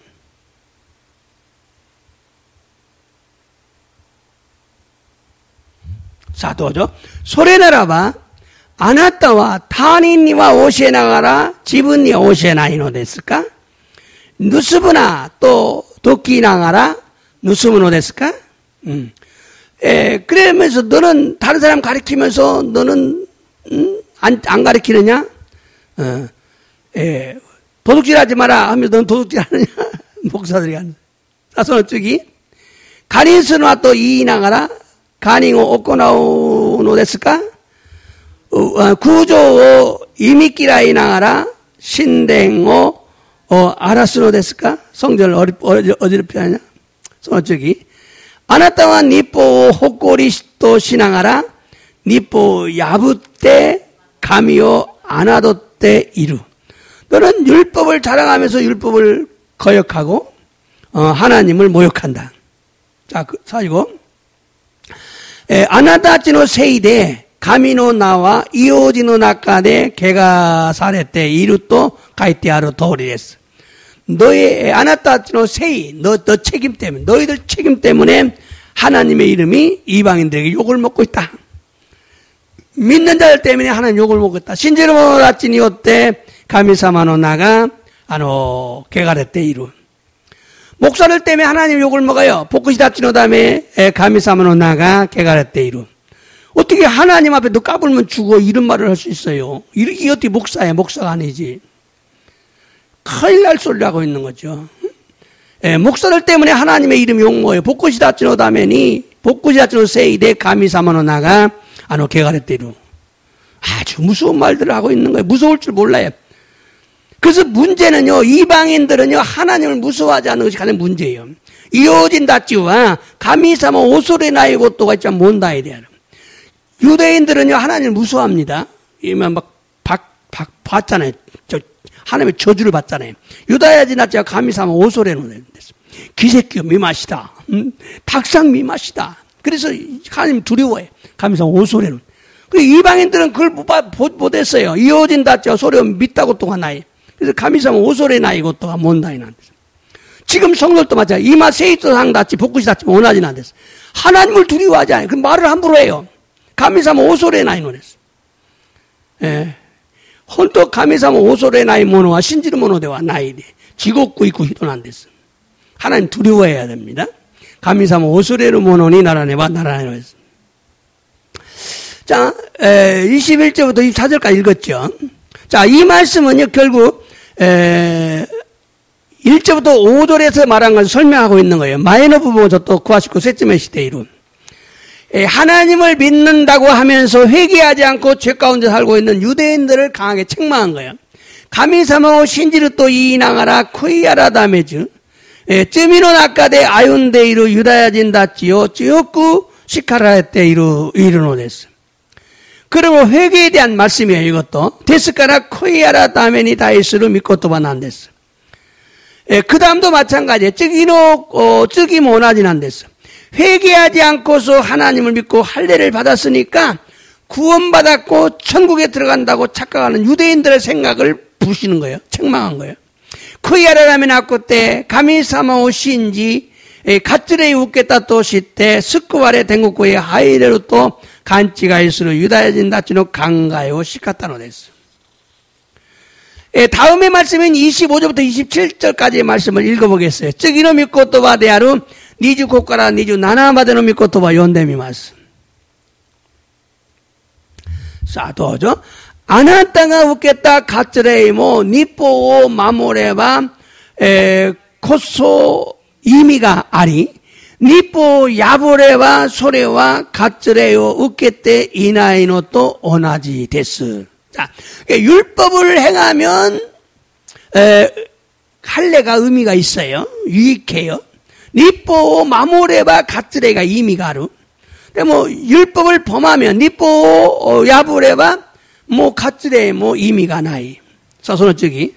자, 도죠. 소레나라바 아나타와 타니니와 오시에나가라 지분니 오시에나이노 데스까? 누스부나 또 도끼나가라 누스부노 데스까? 그러면서 너는 다른 사람 가르치면서 너는 안 가르치느냐? 도둑질하지 마라 하면서 너는 도둑질하느냐? 목사들이 하는. 사소는 쪽이 가린스나 또 이나가라 가닝오 오코나오노 데스까? 구조 이미끼라이 나가라 신댕오 아라스노 데스까? 성절 어지럽히 하냐? 소쪽이 아나타와 니뽀 호꼬리시토 시나가라 니뽀 야부때 가미오 아나도때 이루. 너는 율법을 자랑하면서 율법을 거역하고 하나님을 모욕한다. 자, 사이고 아나다치노 세이데 가미노 나와 이오지노 나카데 개가 사레때 이루또 가이티아로 도리레스. 너의 아나다치노 세이 너 책임 때문에 너희들 책임 때문에 하나님의 이름이 이방인들에게 욕을 먹고 있다. 믿는 자들 때문에 하나님 욕을 먹고 있다. 신제로 라치니 요때 가미사마노 나가 개가레때 이루. 목사들 때문에 하나님 욕을 먹어요. 복구시 다치노 다음에 가미사마노 나가 개가레때 이루. 어떻게 하나님 앞에 너 까불면 죽어 이런 말을 할 수 있어요. 이게 어떻게 목사야. 목사가 아니지. 큰일 날 소리를 하고 있는 거죠. 목사들 때문에 하나님의 이름이 욕먹어요. 복구시 다치노 다음에니 복구시 다치노 세이데 가미사마노 나가 개가레때 이루. 아주 무서운 말들을 하고 있는 거예요. 무서울 줄 몰라요. 그래서 문제는요, 이방인들은요, 하나님을 무서워하지 않는 것이 가장 문제예요. 이오진 다찌와 가미사마 오소레 나이 고토가 있지만 몬다에 대한. 유대인들은요, 하나님을 무서워합니다. 이만 봤잖아요. 하나님의 저주를 받잖아요. 유다야진 다찌와 가미사마 오소레는 기새끼 미맛이다. 닭상 미맛이다. 그래서 하나님 두려워해. 가미사마 오소레는. 그리고 이방인들은 그걸 못했어요. 이오진 다찌와 소레 믿다고 또한 나이. 그래서 가미사마 오소레 나이 고토가 몬다이 난다. 지금 성도들도 마찬가지야. 이마 세이토 상다치 복구시 다치 원하지 않았어. 하나님을 두려워하지 않아요. 그 말을 함부로 해요. 가미사마 오소레 나이 노랬어. 예. 혼또 가미사마 오소레 나이 모노와 신지르 모노대와 나이데. 지곡구 있고 희도난 됐어. 하나님 두려워해야 됩니다. 가미사마 오소레르 모노니 나라네와 나라네와 했어. 자, 21절부터 24절까지 읽었죠. 자, 이 말씀은요, 결국, 1절부터 5절에서 말한 것을 설명하고 있는 거예요. 마이너 부분에서 또 구하시고 세쯤의 시대이론. 하나님을 믿는다고 하면서 회개하지 않고 죄 가운데 살고 있는 유대인들을 강하게 책망한 거예요. 가미사마오 신지르 또 이나가라 쿠이야라 다메즈. 쯔미노 나카데 아윤데이루 유다야진 다치요 쯔요쿠 시카라에테이루 이르노 데스. 그러면 회개에 대한 말씀이에요. 이것도. 데스카라 코이아라 다메니 다이스루 미코토바 난데스. 그 다음도 마찬가지예요. 쯔기 모나진 안데스. 회개하지 않고서 하나님을 믿고 할례를 받았으니까 구원받았고 천국에 들어간다고 착각하는 유대인들의 생각을 부시는 거예요. 책망한 거예요. 코이아라 다메니 아코테 가미사마오 신지 가츠레이 웃겠다 또 시때 스쿠바레 den국구의 하이레로 또 간치가 있으로 유다야진 다치노 강가요 시카타노 됐어. 다음의 말씀은 25절부터 27절까지의 말씀을 읽어보겠어요. 쯔기노 미코토바 대하루 니주 고카라 니주 나나바데노 미코토바 연대미 말씀. 사도죠. 아나타가 웃겠다 가츠레이모 니뽀오 마모레바 코소 이미가 아리 니뽀 야보레와 소레와 가츠레요 웃겠대 이나이노 또 오나지 데스. 자, 율법을 행하면 할례가 의미가 있어요. 유익해요. 니뽀 마모레와 가츠레가 의미가 아루. 뭐 율법을 범하면 니뽀 야보레와 뭐 가츠레 뭐 의미가 나이. 서서는 저기.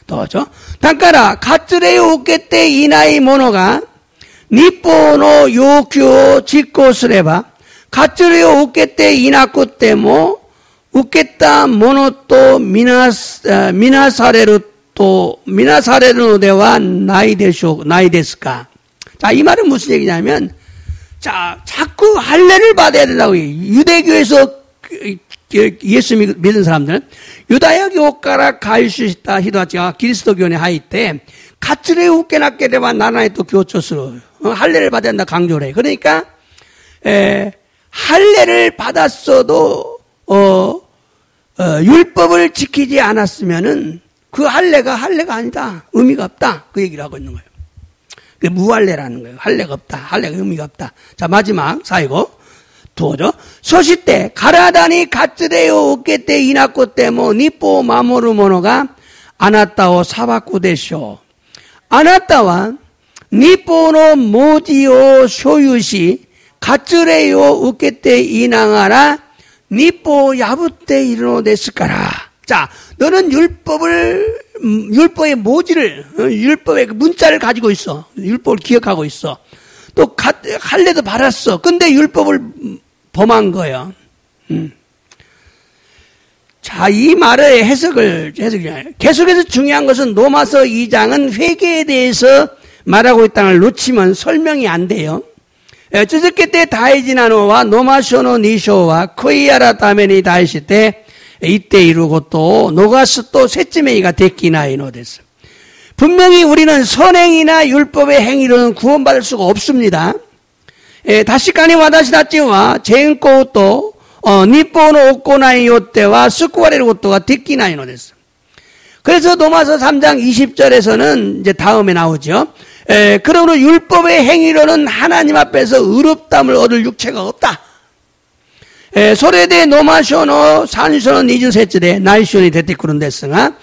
더죠. 단가라 가츠레요 웃겠대 이나이 모노가 니뽀노 요교 짓고스레바 가츠레요 웃겠대 이나코 때모 웃겠다 모노또 미나사레르 또 미나사레르 데와 나이데스까. 자, 이 말은 무슨 얘기냐면, 자, 자꾸 할례를 받아야 된다고. 유대교에서 예수 믿은 사람들은 유다야 교가라 갈 수 있다 히도하지가 그리스도교에 하이 때 가츠레 웃게나게 되면 나라에 또 교초스로 할례를 받아야 된다 강조를 해. 그러니까 할례를 받았어도 율법을 지키지 않았으면은 그 할례가 아니다. 의미가 없다. 그 얘기를 하고 있는 거예요. 그게 무할례라는 거예요. 할례가 없다. 할례가 의미가 없다. 자, 마지막 사이고 도죠. 소시때 가라다니 가츠레요 웃게때 이나코 때모 니뽀 마모르 모노가 아나타오 사바쿠데쇼. 아나타와 니뽀노 모지오 쇼유시 가츠레요 웃게때 이나가라 니뽀 야부때 이르노 데스까라. 자, 너는 율법의 모지를, 율법의 문자를 가지고 있어. 율법을 기억하고 있어. 또 할례도 받았어. 근데 율법을 범한 거예요. 자, 이 말의 해석을 계속해서 중요한 것은 로마서 2장은 회개에 대해서 말하고 있다는 걸 놓치면 설명이 안 돼요. 쯔즈케 때 다이지나노와 노마쇼노 니쇼와 코이아라 다메니 다이시 때 이때 이루고 또 노가스 또 셋째메이가 데키나이노 됐어. 분명히 우리는 선행이나 율법의 행위로는 구원받을 수가 없습니다. 다시까니 와다시다찌와 제인코 또 니뽀노 오코나이 요때와 스쿠와레르 고토가 데키나이노 됐어. 그래서 로마서 3장 20절에서는 이제 다음에 나오죠. 그러므로 율법의 행위로는 하나님 앞에서 의롭담을 얻을 육체가 없다. 소레데 노마쇼노 산쇼노 니즈세츠데 나이쇼니 데테쿠른 데스가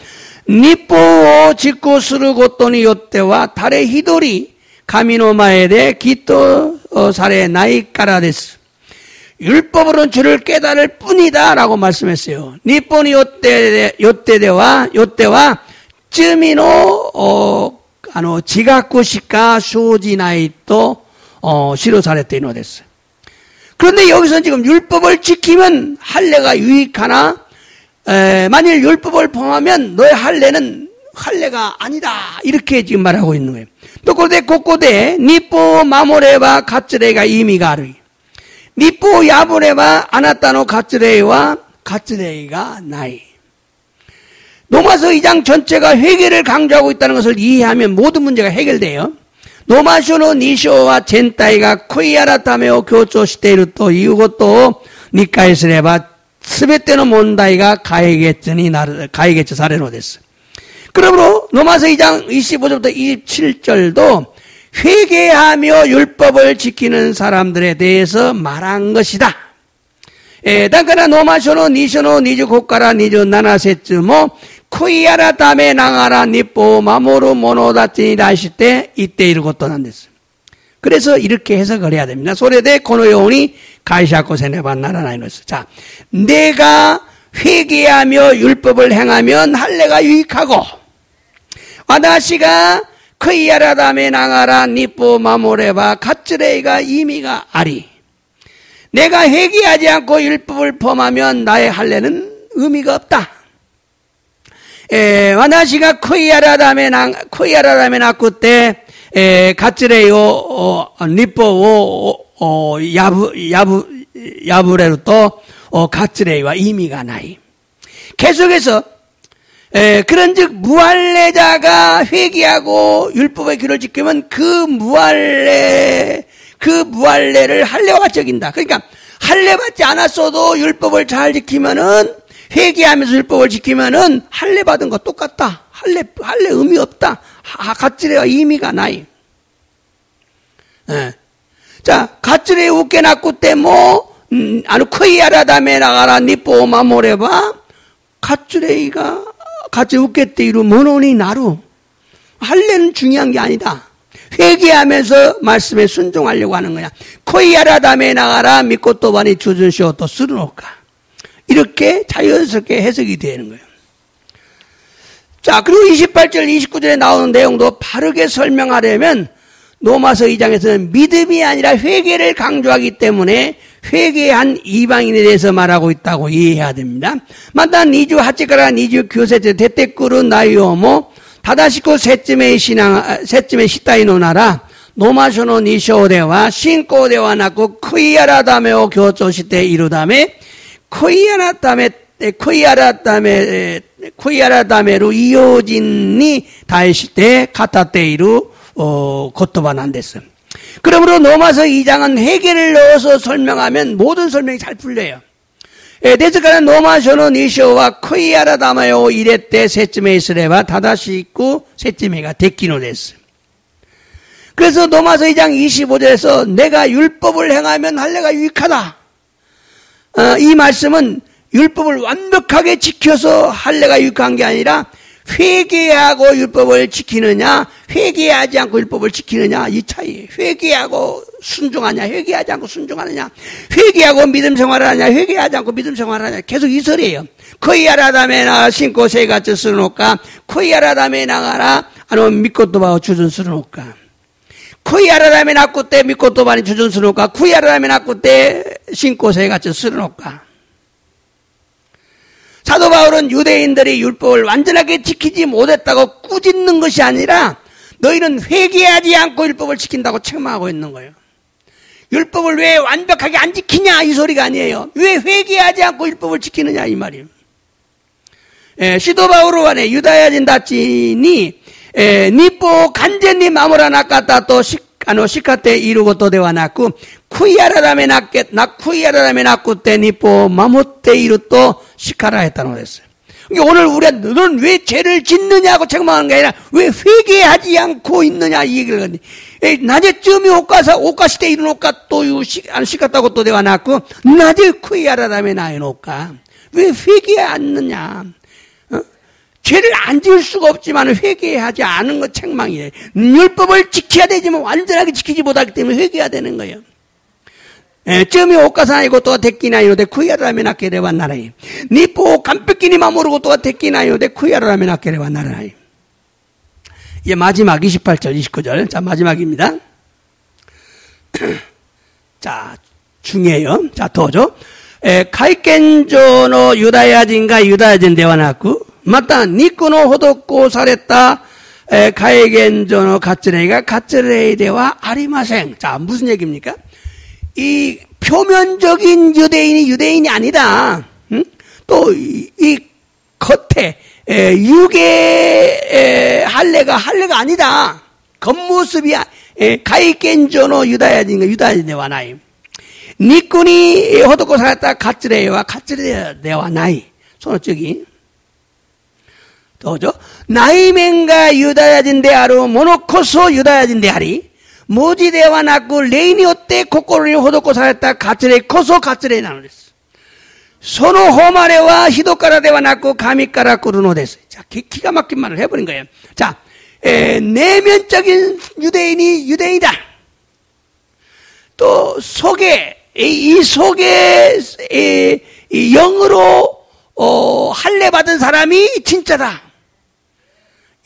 니뽀오 짓고 스르고토니 요때와 달의 히도리 가미노마에데 기토 사레 나이까라 데스. 율법으로는 주를 깨달을 뿐이다 라고 말씀했어요. 니뽀니 요때와 쯔미노 지가쿠시카 쇼지나이토 시로사레테 이노 됐어요. 그런데 여기서 지금 율법을 지키면 할례가 유익하나 만일 율법을 범하면 너의 할례는 할례가 아니다 이렇게 지금 말하고 있는 거예요. 또 고코데 니뽀 마모레바 가츠레가 이미가 아르이 니뽀 야보레바 아나타노 가츠레이와 가츠레이가 나이. 로마서 2장 전체가 회개를 강조하고 있다는 것을 이해하면 모든 문제가 해결돼요. 노마쇼노 니쇼와 젠타이가 코이아라타메오 교조시테이루 또 이유고또 니카이스레바 스베테노 몬다이가 가이게츠 사레노 됐어. 그러므로 로마서 2장 25절부터 27절도 회개하며 율법을 지키는 사람들에 대해서 말한 것이다. 다카라 노마쇼노 니쇼노 니즈 고카라 니즈 나나세츠모 코이아라 다메 나가라 니뽀 마모루 모노다치니 다시때 이때 이르고또 난데스. 그래서 이렇게 해석을 해야 됩니다. 소레데 코노요니 가이샤코 세네반 나라나이노스. 자, 내가 회개하며 율법을 행하면 할례가 유익하고 와다시가 코이아라 다메 나가라 니뽀 마모레바 가츠레이가 이미가 아리. 내가 회개하지 않고 율법을 범하면 나의 할례는 의미가 없다. 와나시가 코이아라다메 나쿠 때 가츠레요 니뽀오 야부레로 또 가츠레이와 의미가 나이. 계속해서 그런즉 무할례자가 회개하고 율법의 규를 지키면 그 무할례를 할례와 같이 여긴다. 그러니까 할례 받지 않았어도 율법을 잘 지키면은 회개하면서 율법을 지키면은 할례 받은 거 똑같다. 할례 의미 없다. 가츠레와 의미가 나이. 자, 가츠레 우케나쿠 때뭐 코이아라다메 나가라 니뽀 마모레바 가츠레이가 가츠 우케때 이루 모노니 나루. 할례는 중요한 게 아니다. 회개하면서 말씀에 순종하려고 하는 거야. 코이아라다메 나가라 미코토바니 주준시오 또 쓰르노까. 이렇게 자연스럽게 해석이 되는 거예요. 자, 그리고 28절, 29절에 나오는 내용도 바르게 설명하려면 로마서 2장에서는 믿음이 아니라 회개를 강조하기 때문에 회개한 이방인에 대해서 말하고 있다고 이해해야 됩니다. 마다 니주 하치카라 니주 교세제 데테꾸르 나이오모 다다시코 셋쯤의 시타이노나라 노마쇼노 니쇼데와 신코데와 나고 쿠이아라다메오 교조시테 이루다메 코이아라다메로 이어진니 다이시테 카타테이루 고토바 난데스. 그러므로 로마서 2장은 회개를 넣어서 설명하면 모든 설명이 잘 풀려요. 데스카는 노마쇼노 니쇼와 코이아라다메오 이레테 셋쯤에 있으레바 다다시 있고 셋쯤에가 데키노 데스. 그래서 로마서 2장 25절에서 내가 율법을 행하면 할례가 유익하다. 이 말씀은 율법을 완벽하게 지켜서 할례가 유익한 게 아니라 회개하고 율법을 지키느냐 회개하지 않고 율법을 지키느냐 이 차이. 회개하고 순종하냐 회개하지 않고 순종하느냐 회개하고 믿음 생활을 하냐 회개하지 않고 믿음 생활을 하냐 계속 이 소리예요. 코이아라다메 나가 신고 세가츠 쓰노까 코이아라다메 나가라 아니면 믿고도 봐오 주준 쓰노까. 쿠이아라다메 낳고 때 믿고 또 많이 주전스러울까? 쿠이아라다메 낳고 때 신고 새같이 쓰러놓을까? 사도 바울은 유대인들이 율법을 완전하게 지키지 못했다고 꾸짖는 것이 아니라 너희는 회개하지 않고 율법을 지킨다고 책망하고 있는 거예요. 율법을 왜 완벽하게 안 지키냐 이 소리가 아니에요. 왜 회개하지 않고 율법을 지키느냐 이 말이에요. 시도 바울로 안에 유다야진 다치니 니뽀 간제니 마무라 나까다 또 시카테 이루고 또 대와 낳고 쿠이아라다메 낳고 때 니뽀 마모테 이루 또 시카라 했다는 거였어요. 그러니까 오늘 우리가 너는 왜 죄를 짓느냐고 책망하는 게 아니라 왜 회개하지 않고 있느냐 이 얘기를 하니 낮에쯤이 오까시 때 이룬 오까 또 시카다고 또 대와 낳고 낮에 쿠이아라다메 나에 놓을까 왜 회개하지 않느냐. 죄를 안 지을 수가 없지만 회개하지 않은 것 책망이에요. 율법을 지켜야 되지만 완전하게 지키지 못하기 때문에 회개해야 되는 거예요. 쯤이 오까사나이고 또가 데끼나이노데 쿠이아라메 나케레와 나라이 니뽀 간뺏기니마 모르고 또가 데끼나이노데 쿠이아라메 나케레와 나라이. 이제 마지막 28절 29절 자 마지막입니다. 자 중요해요. 자 도죠. 카이켄조노 유다야진가 유다야진 대와 낳고 맞다 니꾸노 호독고 살했다 가이겐조노 가츠레이가 가츠레이데와 아리마생. 자 무슨 얘기입니까? 이 표면적인 유대인이 아니다. 또 이 겉에 육의 할례가 아니다. 겉모습이야. 가이겐조노 유다야진가 유다야진데와 나이 니꾸니 호독고 살했다 가츠레이와 가츠레이데와 나이 손어쩌기 또죠. 나이멘가 유다야진데아루 모노코소 유다야진데아리 모지대와 낳고 레이니오때 코코로니 호도코 살았다 가츠레이 코소 가츠레이 나누랬어. 소노 호마레와 히도카라대와 낳고 가미카라 꾸르노데스. 자 기가 막힌 말을 해버린 거예요. 자 내면적인 유대인이다. 또 속에 이 속에 이 영으로 할례 받은 사람이 진짜다.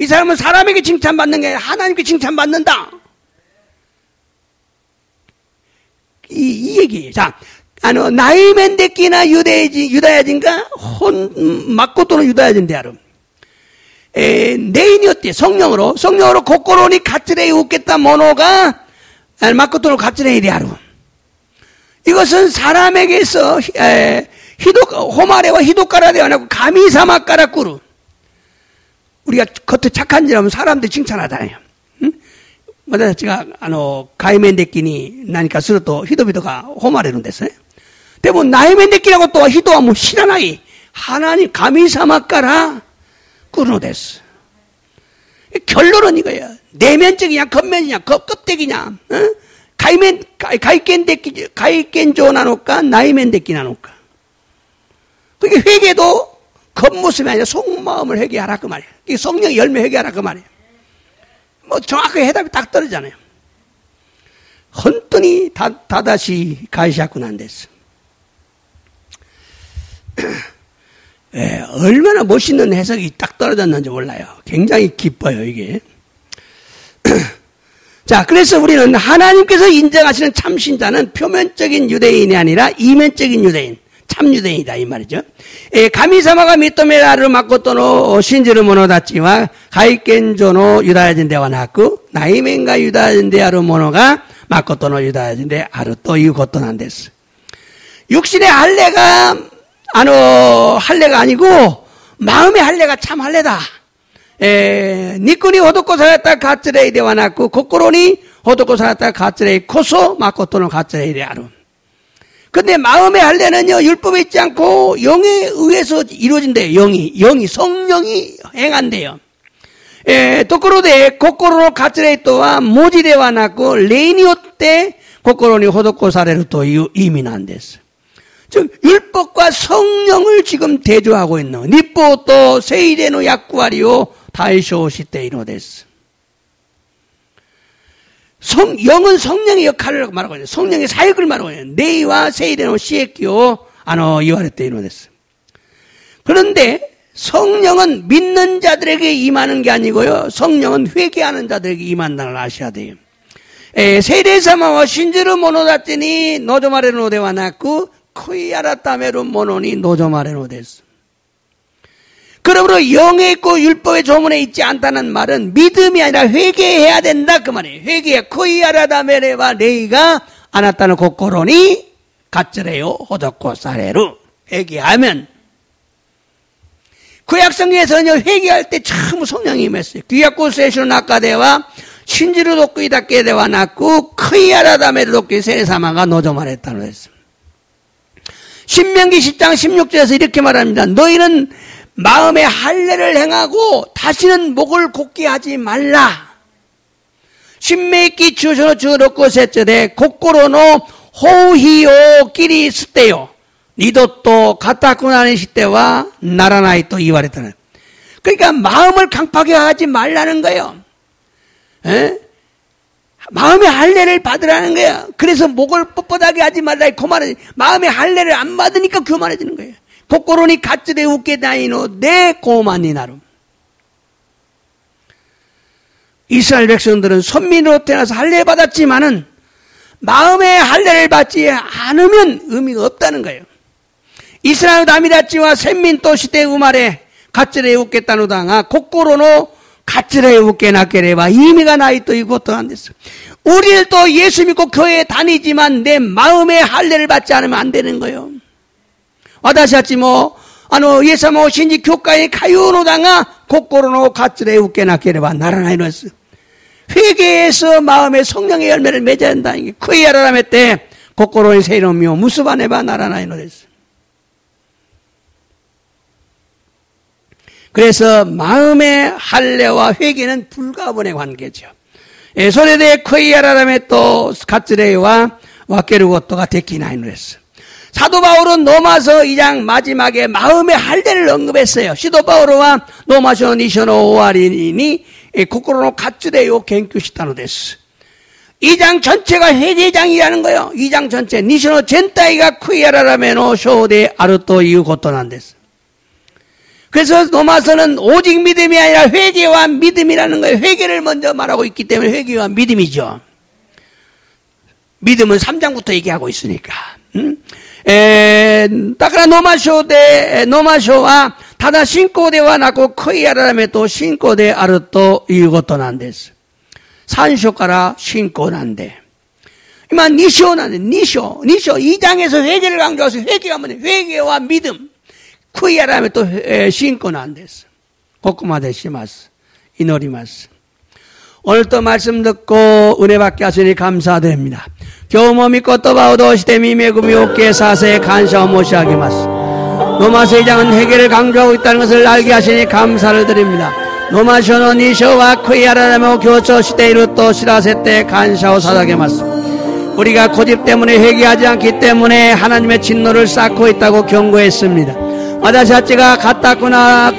이 사람은 사람에게 칭찬받는 게 아니라 하나님께 칭찬받는다. 이 얘기예요. 자, 나이멘데끼나 유다야진가 마코토는 유다야진데아름. 네인이었대. 성령으로 코코로니 가츠레이 웃겠다 모노가 마코토는 가츠레이 데아름. 이것은 사람에게서 호마레와 히도카라데 안 하고 가미사마까라꾸루. 우리가 겉에 착한 짓하면 사람들이 칭찬하잖아요. 응? 맞아, 제가 가이멘데끼니 나니까 서로 또 히도비도가 호마레는 됐어요. 대부분 나이멘데끼라고 또 히도와 뭐 시라나이 하나님 가미사마까라 꾸르노 됐어. 결론은 이거야. 내면적이냐 겉면이냐 껍데기냐. 응? 가이켄조 나눌까 나이멘데끼 나눌까. 그게 회개도 겉모습이 아니라 속마음을 회개하라 그 말이에요. 성령의 열매 회개하라 그 말이에요. 뭐 정확하게 해답이 딱 떨어지잖아요. 헌돈이 다다시 가이샤쿠 난데스. 얼마나 멋있는 해석이 딱 떨어졌는지 몰라요. 굉장히 기뻐요 이게. 자, 그래서 우리는 하나님께서 인정하시는 참신자는 표면적인 유대인이 아니라 이면적인 유대인, 참 유대인이다 이 말이죠. 가미사마가 미토메라를 마코토노 신지르 모노다치와 가이켄조노 유다야진데와 낳고 나이멘가 유다야진데아르 모노가 마코토노 유다야진데아르 또 이고토난데스. 육신의 할례가 할례가 아니고 마음의 할례가 참 할례다. 니꾸니 호도코 살았다 가츠레이 데와 낳고 코코로니 호도코 살았다 가츠레이 코소 마코토노 가츠레이 데아르. 근데 마음의 할례는요 율법에 있지 않고 영에 의해서 이루어진대요. 영이 성령이 행한대요. 도코로데 코코로노 가츠레이 또와 모지데와 낳고 레이니오때 코코로니 호도코 사레르 또 이민한데스. 즉 율법과 성령을 지금 대조하고 있는 니뽀 또 세이데노 야쿠아리오 다이쇼시테이노 데스. 영은 성령의 역할을 말하고 있는 성령의 사역을 말하고 있는 네이와 세이데노 시에키오 이와레테이노 데스. 그런데 성령은 믿는 자들에게 임하는 게 아니고요 성령은 회개하는 자들에게 임한다는 걸 아셔야 돼요. 세례様は信じる者たちに望まれるのではなく悔い改める者に望まれるのです。그러므로 영에 있고 율법의 조문에 있지 않다는 말은 믿음이 아니라 회개해야 된다 그 말이에요. 회개해悔い改めれば霊があなたの心に割礼を施される. 회개하면 구약성경에서는 회개할 때 참 성령이 임했어요. 구약구세쇼 낙가대와 신지로 돕고 이답게 대와 낳고 크이아라다메를 돕기 세례사마가 노조만 했다고 했습니다. 신명기 10장 16절에서 이렇게 말합니다. 너희는 마음에 할례를 행하고 다시는 목을 곧게 하지 말라. 신명기 주소노 주놓고 셋째대 고코로노 호히오 끼리 스테요. 니도 또 가타쿠나니 시대와 나라나이 또 이와랬다는. 그러니까 마음을 강팍하게 하지 말라는 거예요. 에? 마음의 할례를 받으라는 거야. 그래서 목을 뻣뻣하게 하지 말라. 그만해. 마음의 할례를 안 받으니까 교만해지는 거예요. 고코로니 가츠레 웃게 다니노 내 고만이 나름. 이스라엘 백성들은 선민으로 태어나서 할례 받았지만은 마음의 할례를 받지 않으면 의미가 없다는 거예요. 이스라엘 나미다치와 센민 또 시대 우말에 가츠레 웃겠다노당아 고코로노 가츠레 웃게 나게레바 의미가 나이 또 이것도 안 됐어. 우리를 또 예수 믿고 교회에 다니지만 내 마음의 할례를 받지 않으면 안 되는 거예요. 와다시았지 뭐 예사모 신지 교가에 가요노당아 고코로노 가츠레 웃게 나게레바 나라나 이랬어. 회개해서 마음의 성령의 열매를 맺어야 한다는 게 크이아라라메 때 고코로니 세이노미오 무스바네바 나라나 이랬어. 그래서 마음의 할례와 회개는 불가분의 관계죠. 소레데 크이아라라메 또 가츠레와 와케르고토가 데키나이노 했어. 사도 바울은 로마서 2장 마지막에 마음의 할례를 언급했어요. 시도 바울과 로마서 니쇼노 오아리니 고코로노 가츠레요 갱큐시타노 됐어. 2장 전체가 회개장이라는 거예요. 2장 전체 니쇼노 젠타이가 크이아라라메노 쇼데 아르토 이유 고토난 됐어. 그래서 로마서는 오직 믿음이 아니라 회개와 믿음이라는 거예요. 회개를 먼저 말하고 있기 때문에 회개와 믿음이죠. 믿음은 3장부터 얘기하고 있으니까. 다그라 노마쇼와 타다 신고대와 나고 크이아라메 또 신고대 아르토 이것도 난데스. 산쇼가라 신고 난데. 이만 니쇼 난데 니쇼 2장에서 회개를 강조해서 회개하면 회개와 믿음. 크이아라메 또 신고 난데스. 고쿠마데 시마스 이노리마스. 오늘 또 말씀 듣고 은혜 받게 하시니 감사드립니다. 교모 믿고 또 바오도 시대미 메구미 오케 사세에 간샤오 모시하기마스. 로마서 2장은 회개를 강조하고 있다는 것을 알게 하시니 감사를 드립니다. 로마쇼노 니쇼와 크이아라메오 교초 시대이루 또 시라세 때 간샤오 사다게마스. 우리가 고집 때문에 회개하지 않기 때문에 하나님의 진노를 쌓고 있다고 경고했습니다. 와다시아치가 갔다꾸나나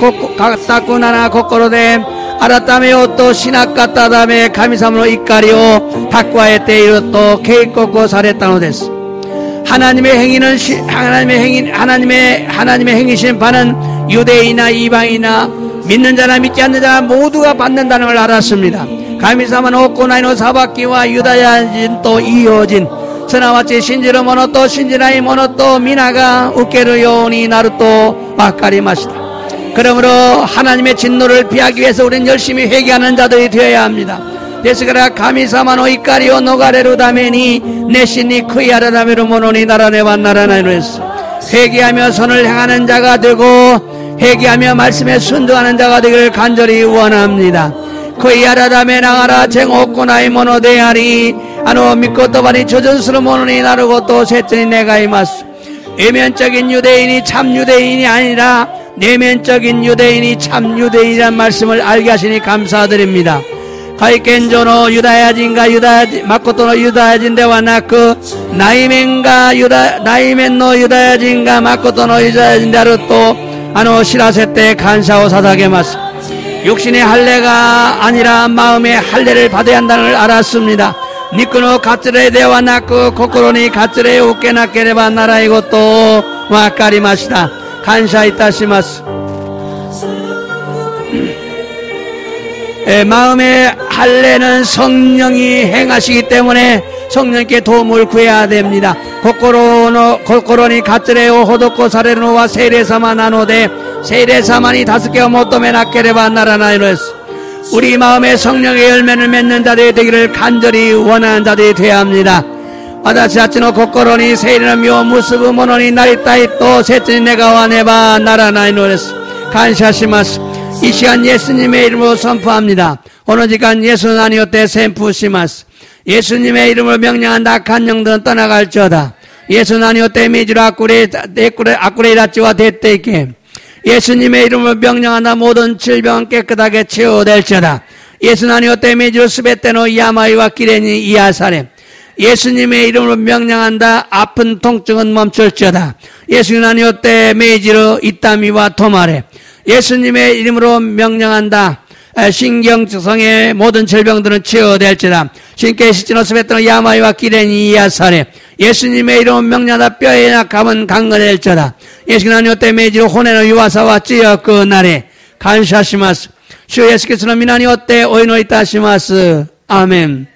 고코로데 아라타메오 또 시나카타다메 가미사무노 이까리오 탁과에 때이로 또 케이코코 사레타노 데스. 하나님의 행이신 바는 유대인이나 이방이나 믿는 자나 믿지 않는 자 모두가 받는다는 걸 알았습니다. 가미사만 오코나이노 사바키와 유다야진 또 이어진 스나와치 신지로 모노 또 신지나이 모노 또 미나가 우케르 요니 나루 또 와카리마시다. 그러므로 하나님의 진노를 피하기 위해서 우리는 열심히 회개하는 자들이 되어야 합니다. 데스가라 가미사마노 이까리오 노가레루 다메니 내신이 크이아라다메로 모노니 나라네와 나라나이노 했어. 회개하며 선을 행하는 자가 되고 회개하며 말씀에 순종하는 자가 되기를 간절히 원합니다. 크이아라다메 나가라 쟁옥고나이 모노데아리 아노 미코토바니 조전스러 모노니 나르고 또 셋째니 내가 이마스. 외면적인 유대인이 참 유대인이 아니라 내면적인 유대인이 참 유대인이란 말씀을 알게 하시니 감사드립니다. 가이켄조노 유다야진가 마코토노 유다야진대와 나크 나이멘노 유다야진가 마코토노 유다야진대로 또 아노 시라세때 간사오 사다게마스. 육신의 할례가 아니라 마음의 할례를 받아야 한다는 걸 알았습니다. 니꾸노 가츠레 대와 나크 코코로니 가츠레 우케나케레바 나라 이것도 와까리마시다. 간사이타시마스. 마음의 할례는 성령이 행하시기 때문에 성령께 도움을 구해야 됩니다. 고코로니 가츠레오 호도코 사레노와 세례사만 나노데 세례사만이 5개가 못도면 아케레바 나라나이로스. 우리 마음에 성령의 열매를 맺는 자들이 되기를 간절히 원하는 자들이 되어야 합니다. 와다시아치노 고코로니 세례는 묘 무스브 모노니 나리따이 또 세츠니 내가와 네바 나라나이노레스. 간샤시마스. 이 시간 예수님의 이름으로 선포합니다. 오노지간 예수는 아니었대 셈푸시마스. 예수님의 이름을 명령한다. 악한 영들은 떠나갈지어다. 예수는 아니었대 미지로 아쿠레이라치와 데테이케. 예수님의 이름을 명령한다. 모든 질병은 깨끗하게 치유될지어다. 예수는 아니었대 미지로 스베테노 야마이와 기레니 이아사렘. 예수님의 이름으로 명령한다. 아픈 통증은 멈출지어다. 예수는 아니었대 메이지로 이따미와 토마레. 예수님의 이름으로 명령한다. 신경성의 모든 질병들은 치유될지다. 신케시치노 스베토노 야마이와 기레니 이아사레. 예수님의 이름으로 명령한다. 뼈에 약함은 강건할지어다. 예수는 아니었대 메이지로 호네노 유아사와 찌어 그 날에. 간샤시마스. 주 예수께서는 미나니 어때 오이노이타시마스. 아멘.